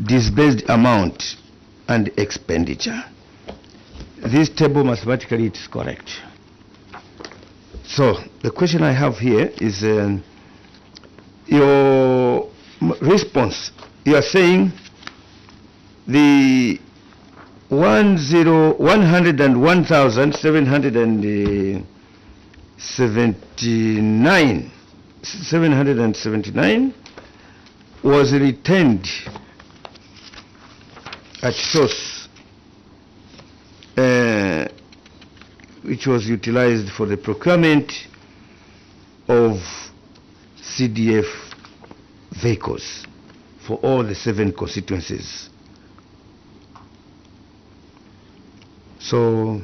disbursed amount and expenditure. This table mathematically it is correct. So the question I have here is your response. You are saying the 779 was retained at source, which was utilized for the procurement of CDF vehicles for all the 7 constituencies. So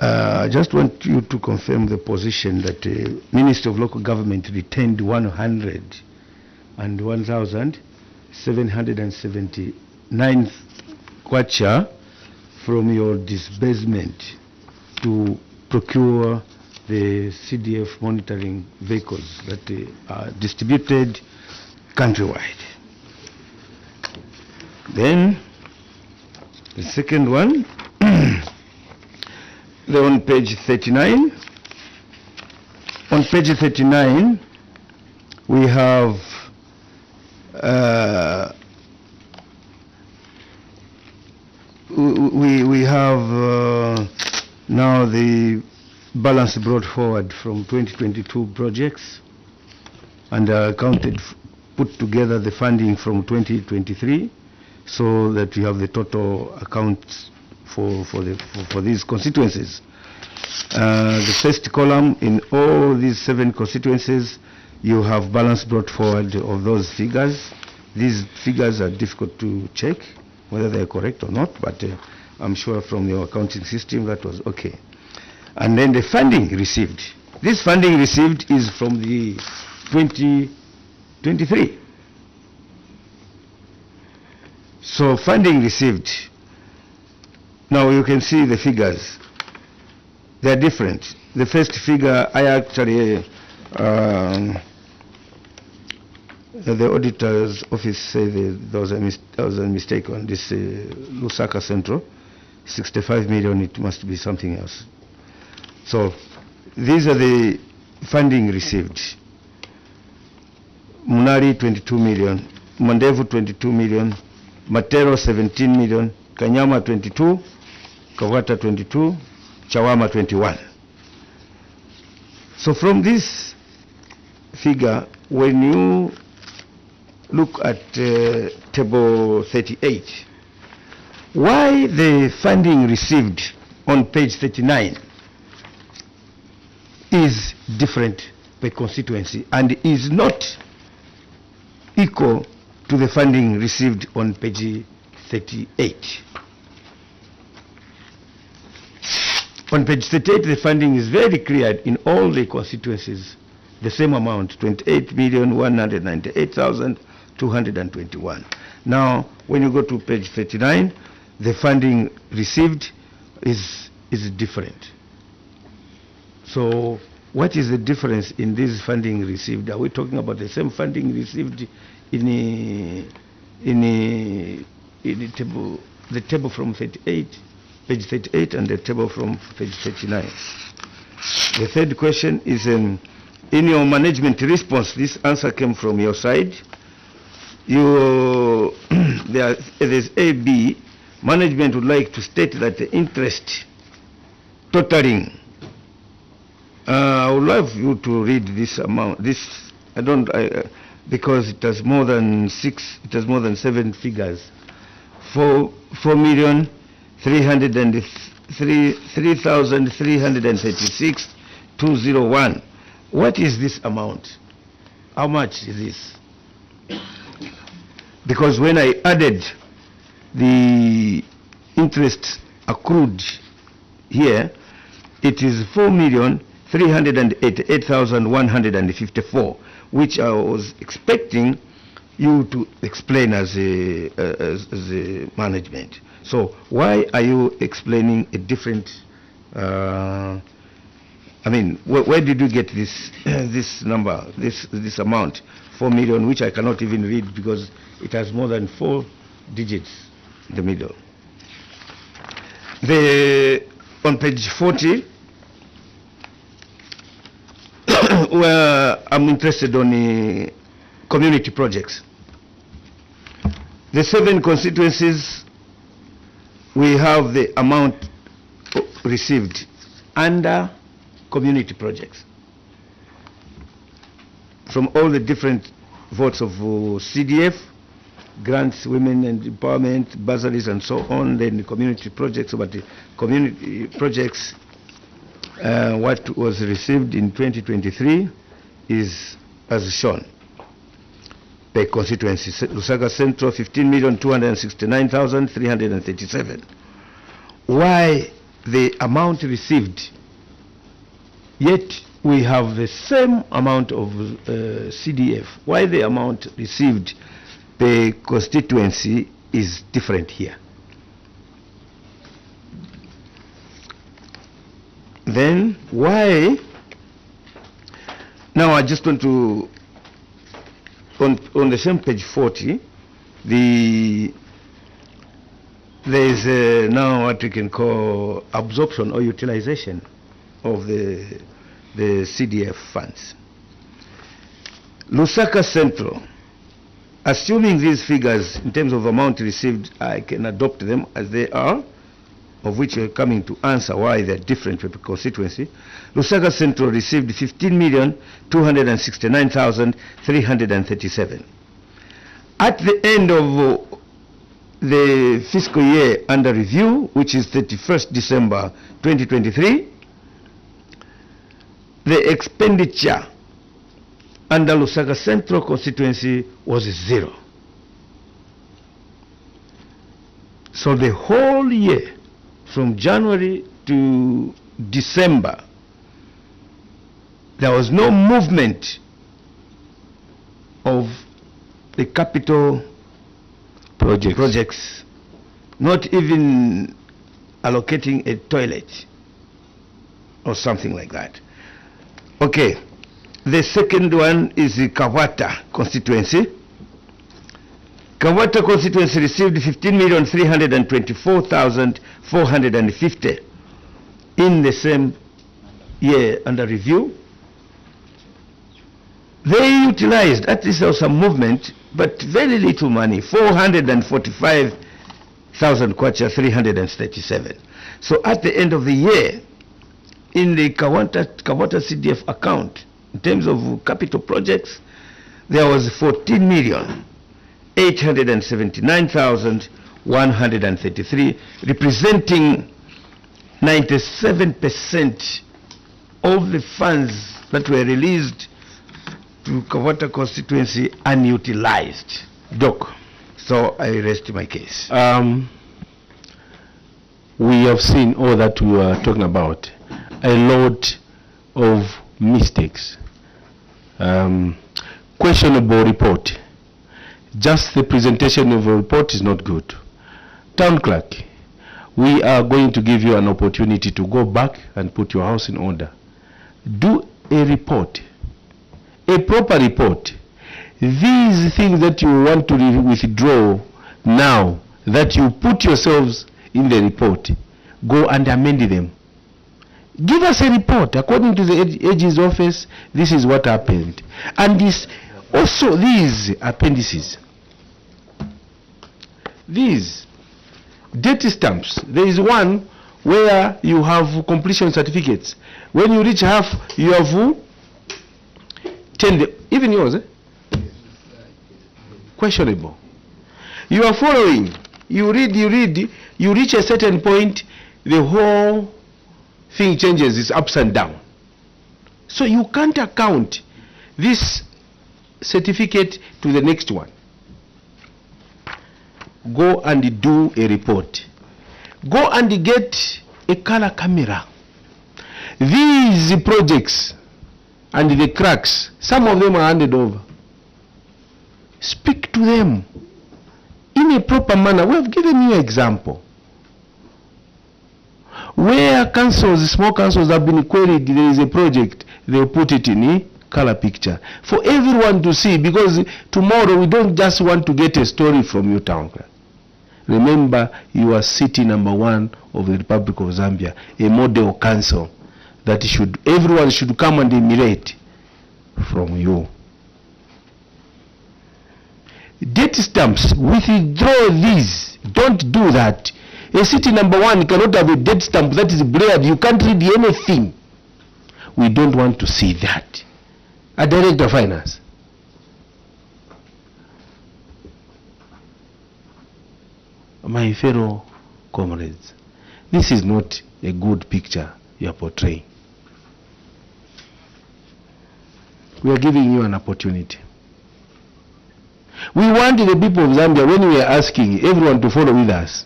I just want you to confirm the position that the Ministry of Local Government retained 101,779 kwacha from your disbursement to procure the CDF monitoring vehicles that are distributed countrywide. Then the second one, they're on page 39. On page 39, we have now the balance brought forward from 2022 projects and put together the funding from 2023, so that we have the total accounts for these constituencies. The first column, in all these 7 constituencies, you have balance brought forward of those figures. These figures are difficult to check whether they are correct or not, but I'm sure from your accounting system that was okay. And then the funding received. This funding received is from the 2023. So funding received. Now you can see the figures. They are different. The first figure, I actually, the auditor's office said there was a mistake on this LUSAKA Central. 65 million, it must be something else. So these are the funding received. Munari 22 million, Mandevu 22 million, Matero 17 million, Kanyama 22, Kawata 22, Chawama 21. So from this figure, when you look at table 38, why the funding received on page 39 is different per constituency and is not equal to the funding received on page 38. On page 38, the funding is very clear in all the constituencies, the same amount, 28,198,221. Now, when you go to page 39, the funding received is different. So, what is the difference in this funding received? Are we talking about the same funding received in the table from 38, page 38, and the table from page 39? The third question is, in your management response, this answer came from your side. There's AB, management would like to state that the interest totaling, I would love you to read this amount. Because it has more than 7 figures. 4,336,201. What is this amount? How much is this? Because when I added the interest accrued here, it is 4,388,154, which I was expecting you to explain as a management. So why are you explaining a different? Where did you get this this number, this amount, 4 million, which I cannot even read because it has more than 4 digits in the middle. On page 40, where I'm interested on the community projects. The 7 constituencies, we have the amount received under community projects from all the different votes of CDF, grants, women and empowerment, bursaries and so on, then the community projects. But the community projects, what was received in 2023 is as shown. Per constituency, Lusaka Central, 15,269,337. Why the amount received, yet we have the same amount of CDF? Why the amount received per constituency is different here? Then why? Now I just want to, on the same page 40, there is now what we can call absorption or utilization of the CDF funds. Lusaka Central, assuming these figures in terms of amount received, I can adopt them as they are, of which you're coming to answer why they're different per constituency. Lusaka Central received 15,269,337. At the end of the fiscal year under review, which is 31st December 2023, the expenditure under Lusaka Central constituency was 0. So the whole year, from January to December, there was no movement of the capital projects, not even allocating a toilet or something like that. Okay, the second one is the Kawata constituency. Kawata constituency received 15,324,450 in the same year under review. They utilized, at least there was some movement, but very little money, 445,000 kwacha, 337. So at the end of the year, in the Kawata CDF account, in terms of capital projects, there was 14,879,192 133, representing 97% of the funds that were released to Kawata constituency unutilized. Doc. So I rest my case. We have seen all that we were talking about. A lot of mistakes. Questionable report. Just the presentation of a report is not good. Town clerk, we are going to give you an opportunity to go back and put your house in order. Do a report, a proper report. These things that you want to withdraw now, that you put yourselves in the report, go and amend them. Give us a report. According to the AG's office, this is what happened. And this, also these appendices, these date stamps, there is one where you have completion certificates. When you reach half, you have 10, even yours, questionable. You are following, you read, you reach a certain point, the whole thing changes, it's ups and down. So you can't account this certificate to the next one. Go and do a report. Go and get a color camera. These projects and the cracks, some of them are handed over. Speak to them in a proper manner. We have given you an example. Where councils, small councils have been queried, there is a project, they put it in a color picture for everyone to see, because tomorrow we don't just want to get a story from you, town clerk. Remember, you are city number 1 of the Republic of Zambia, a model council that everyone should come and emulate from you. Date stamps, withdraw these. Don't do that. A city number 1 cannot have a date stamp that is blurred. You can't read anything. We don't want to see that. A director of finance. My fellow comrades, this is not a good picture you are portraying. We are giving you an opportunity. We want the people of Zambia, when we are asking everyone to follow with us,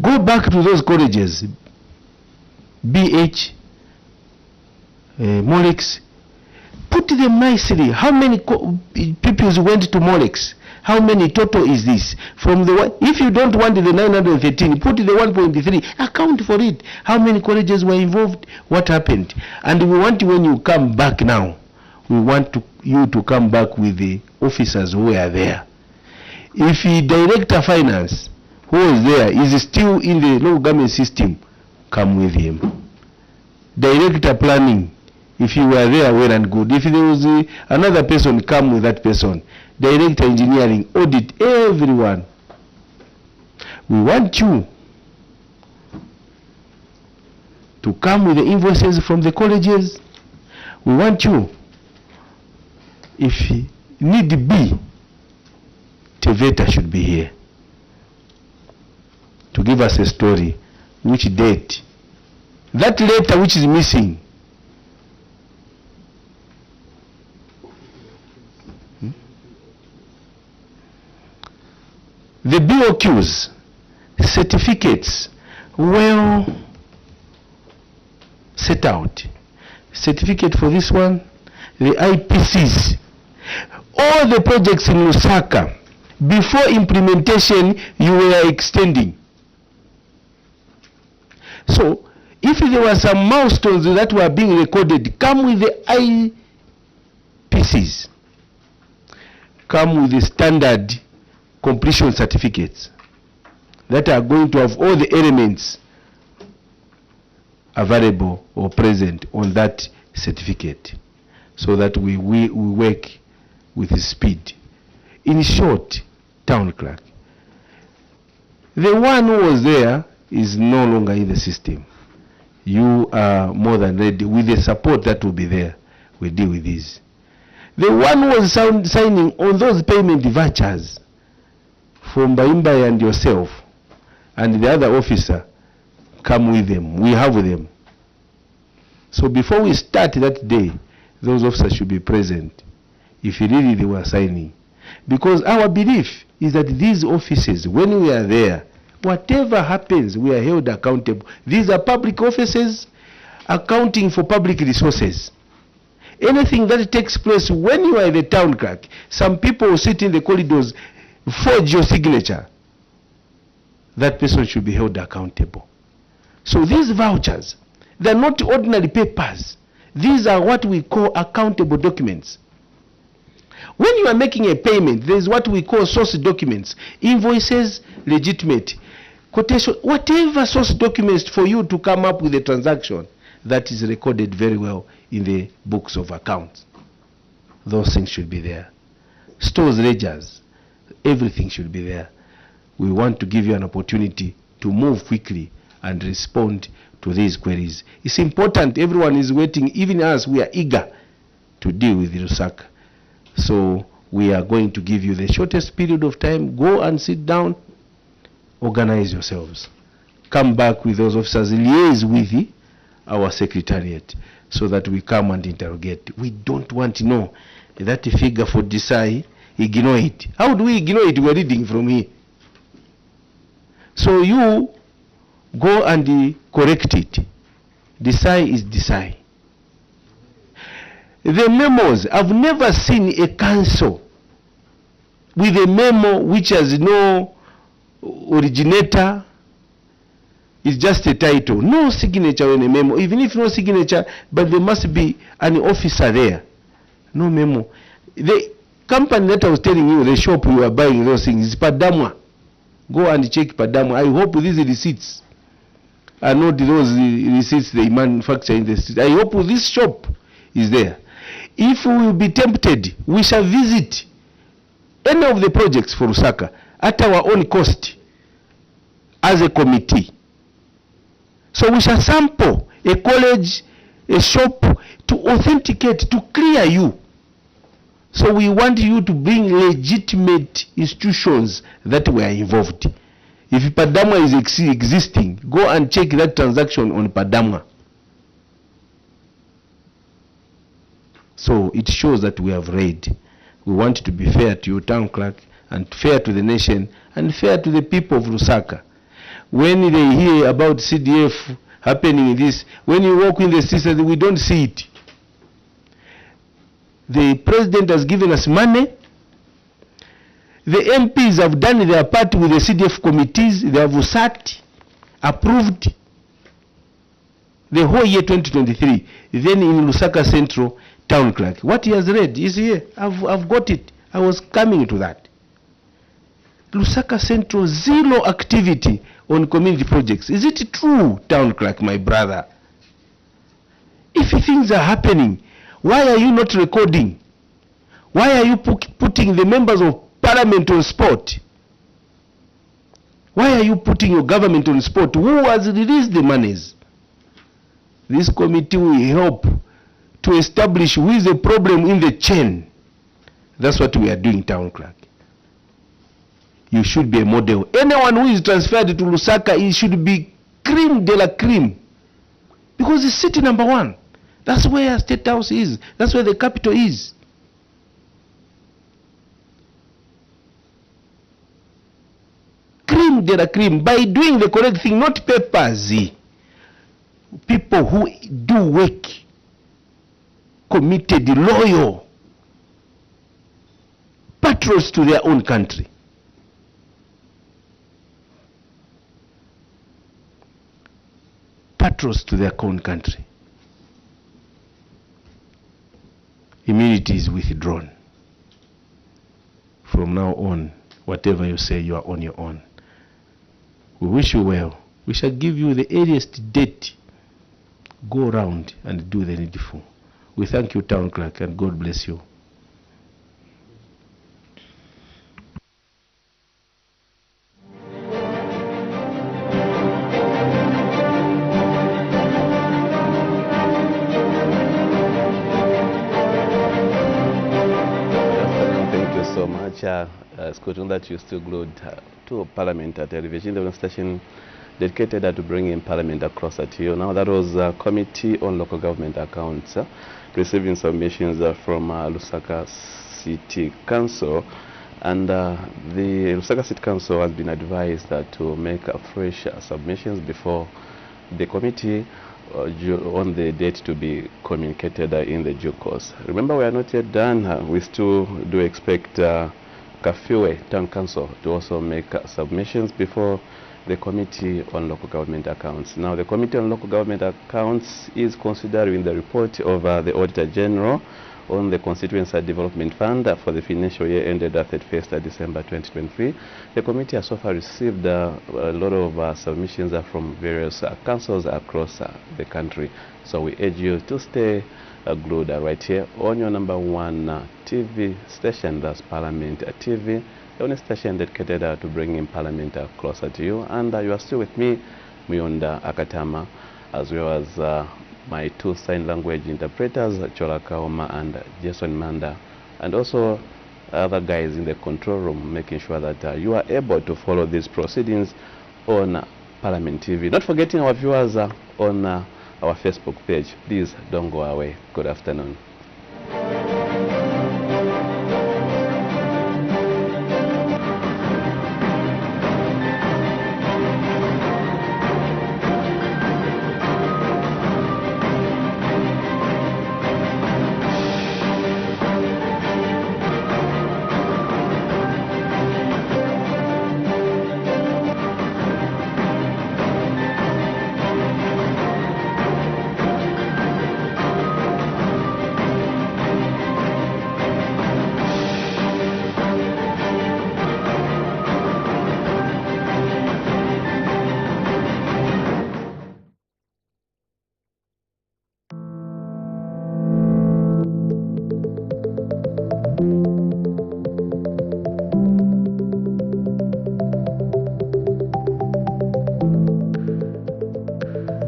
go back to those colleges, BH, Molex, put them nicely. How many pupils went to Molex? How many total is this? From the one, if you don't want the 913, put the 1.3, account for it. How many colleges were involved? What happened? And we want, when you come back now, we want you to come back with the officers who are there. If the director finance who is there is still in the local government system, come with him. Director planning, if you were there, well and good. If there was another person, come with that person. Director engineering, audit, everyone. We want you to come with the invoices from the colleges. We want you, if need be, Teveta should be here to give us a story. Which date? That letter which is missing. The BOQs, certificates, well set out. Certificate for this one, the IPCs. All the projects in LUSAKA, before implementation, you were extending. So, if there were some milestones that were being recorded, come with the IPCs. Come with the standard completion certificates that are going to have all the elements available or present on that certificate, so that we work with speed. In short, town clerk, the one who was there is no longer in the system. You are more than ready. With the support that will be there, we deal with this. The one who was signing on those payment vouchers from Baimba and yourself and the other officer come with them. We have them. So before we start that day, those officers should be present if really they were signing. Because our belief is that these offices, when we are there, whatever happens, we are held accountable. These are public offices accounting for public resources. Anything that takes place when you are the town clerk, some people will sit in the corridors, forge your signature. That person should be held accountable. So these vouchers, they're not ordinary papers. These are what we call accountable documents. When you are making a payment, there is what we call source documents, invoices, legitimate, quotation, whatever source documents for you to come up with a transaction that is recorded very well in the books of accounts. Those things should be there. Stores, ledgers, everything should be there. We want to give you an opportunity to move quickly and respond to these queries. It's important. Everyone is waiting. Even us, we are eager to deal with LUSAKA. So we are going to give you the shortest period of time. Go and sit down, organize yourselves. Come back with those officers, liaise with our secretariat so that we come and interrogate. We don't want to know that figure for DSI, ignore it. How do we ignore it? We're reading from here. So you go and correct it. DSI is DSI. The memos, I've never seen a council with a memo which has no originator. It's just a title. No signature in a memo. Even if no signature, but there must be an officer there. No memo. The company that I was telling you, the shop you are buying those things, is Padamwa. Go and check Padamwa. I hope these receipts are not those receipts they manufacture in the street. I hope this shop is there. If we will be tempted, we shall visit any of the projects for LUSAKA at our own cost as a committee. So we shall sample a college, a shop, to authenticate, to clear you. So we want you to bring legitimate institutions that were involved. If Padamwa is existing, go and check that transaction on Padamwa. So it shows that we have read. We want to be fair to you, town clerk, and fair to the nation, and fair to the people of LUSAKA. When they hear about CDF happening in this, when you walk in the system, we don't see it. The president has given us money. The MPs have done their part with the CDF committees. They have sat, approved the whole year 2023. Then in LUSAKA Central, town clerk, what he has read is here. I've got it. I was coming to that. LUSAKA Central, zero activity on community projects. Is it true, town clerk, my brother? If things are happening, why are you not recording? Why are you putting the members of parliament on spot? Why are you putting your government on spot? Who has released the monies? This committee will help to establish who is the problem in the chain. That's what we are doing, town clerk. You should be a model. Anyone who is transferred to LUSAKA, it should be cream de la cream. Because it's city number 1. That's where State House is. That's where the capital is. Cream de la cream. By doing the correct thing, not papers. People who do work, committed, loyal, patrons to their own country. Patrons to their own country. Immunity is withdrawn. From now on, whatever you say, you are on your own. We wish you well. We shall give you the earliest date. Go around and do the needful. We thank you, town clerk, and God bless you. Chair, Scotland, that you still glued to Parliament at television, the station dedicated to bringing Parliament across at you. Now that was Committee on Local Government Accounts receiving submissions from LUSAKA City Council, and the LUSAKA City Council has been advised to make fresh submissions before the committee on the date to be communicated in the due course. Remember, we are not yet done. We still do expect Kafue Town Council to also make submissions before the Committee on Local Government Accounts. Now, the Committee on Local Government Accounts is considering the report of the Auditor General on the Constituency Development Fund for the financial year ended 31st December 2023. The committee has so far received a lot of submissions from various councils across the country. So we urge you to stay glued right here on your #1 TV station, that's Parliament TV, the only station dedicated to bringing Parliament closer to you. And you are still with me, Muyonda Akatama, as well as my 2 sign language interpreters, Chola Kaoma and Jason Manda, and also other guys in the control room, making sure that you are able to follow these proceedings on Parliament TV. Not forgetting our viewers on our Facebook page. Please don't go away. Good afternoon.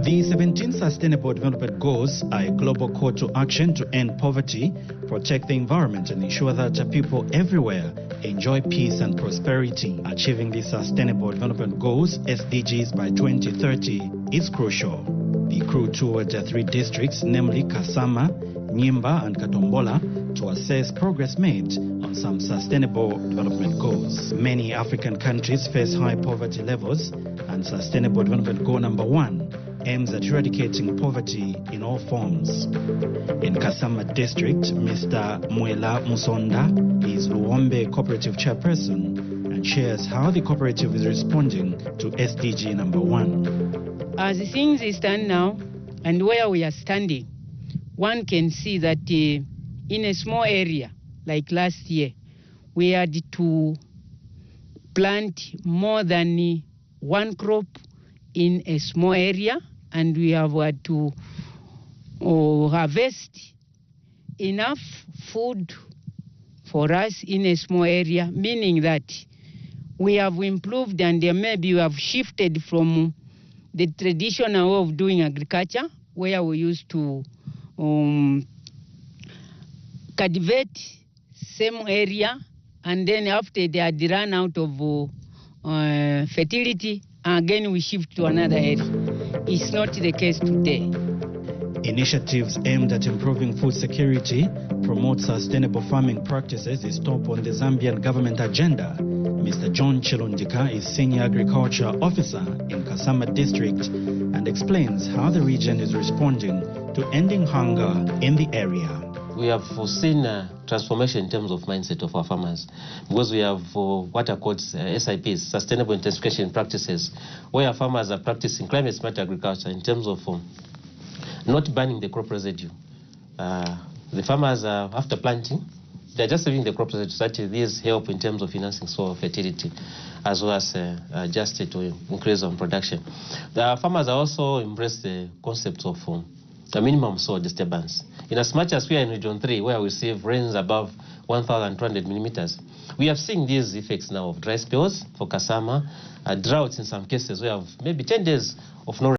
The 17 Sustainable Development Goals are a global call to action to end poverty, protect the environment, and ensure that people everywhere enjoy peace and prosperity. Achieving the Sustainable Development Goals, SDGs, by 2030 is crucial. The crew toured 3 districts, namely Kasama, Nyimba, and Katombola, to assess progress made on some Sustainable Development Goals. Many African countries face high poverty levels, and Sustainable Development Goal #1 aims at eradicating poverty in all forms. In Kasama district, Mr. Mwela Musonda is Luombe Cooperative Chairperson and shares how the cooperative is responding to SDG #1. As things stand now and where we are standing, one can see that in a small area, like last year, we had to plant more than 1 crop in a small area, and we have had to harvest enough food for us in a small area, meaning that we have improved and maybe we have shifted from the traditional way of doing agriculture, where we used to cultivate same area, and then after they had run out of fertility, again we shift to another area. It's not the case today. Initiatives aimed at improving food security, promote sustainable farming practices is top on the Zambian government agenda. Mr. John Chilundika is Senior Agriculture Officer in Kasama District and explains how the region is responding to ending hunger in the area. We have seen a transformation in terms of mindset of our farmers, because we have what are called SIPs, Sustainable Intensification Practices, where our farmers are practicing climate smart agriculture in terms of not burning the crop residue. The farmers, after planting, they're just leaving the crop residue, so that these help in terms of enhancing soil fertility, as well as just to increase on production. The farmers are also embrace the concept of the minimum soil disturbance. In as much as we are in Region 3, where we receive rains above 1,200 millimeters, we have seen these effects now of dry spells for Kasama, droughts in some cases. We have maybe 10 days of no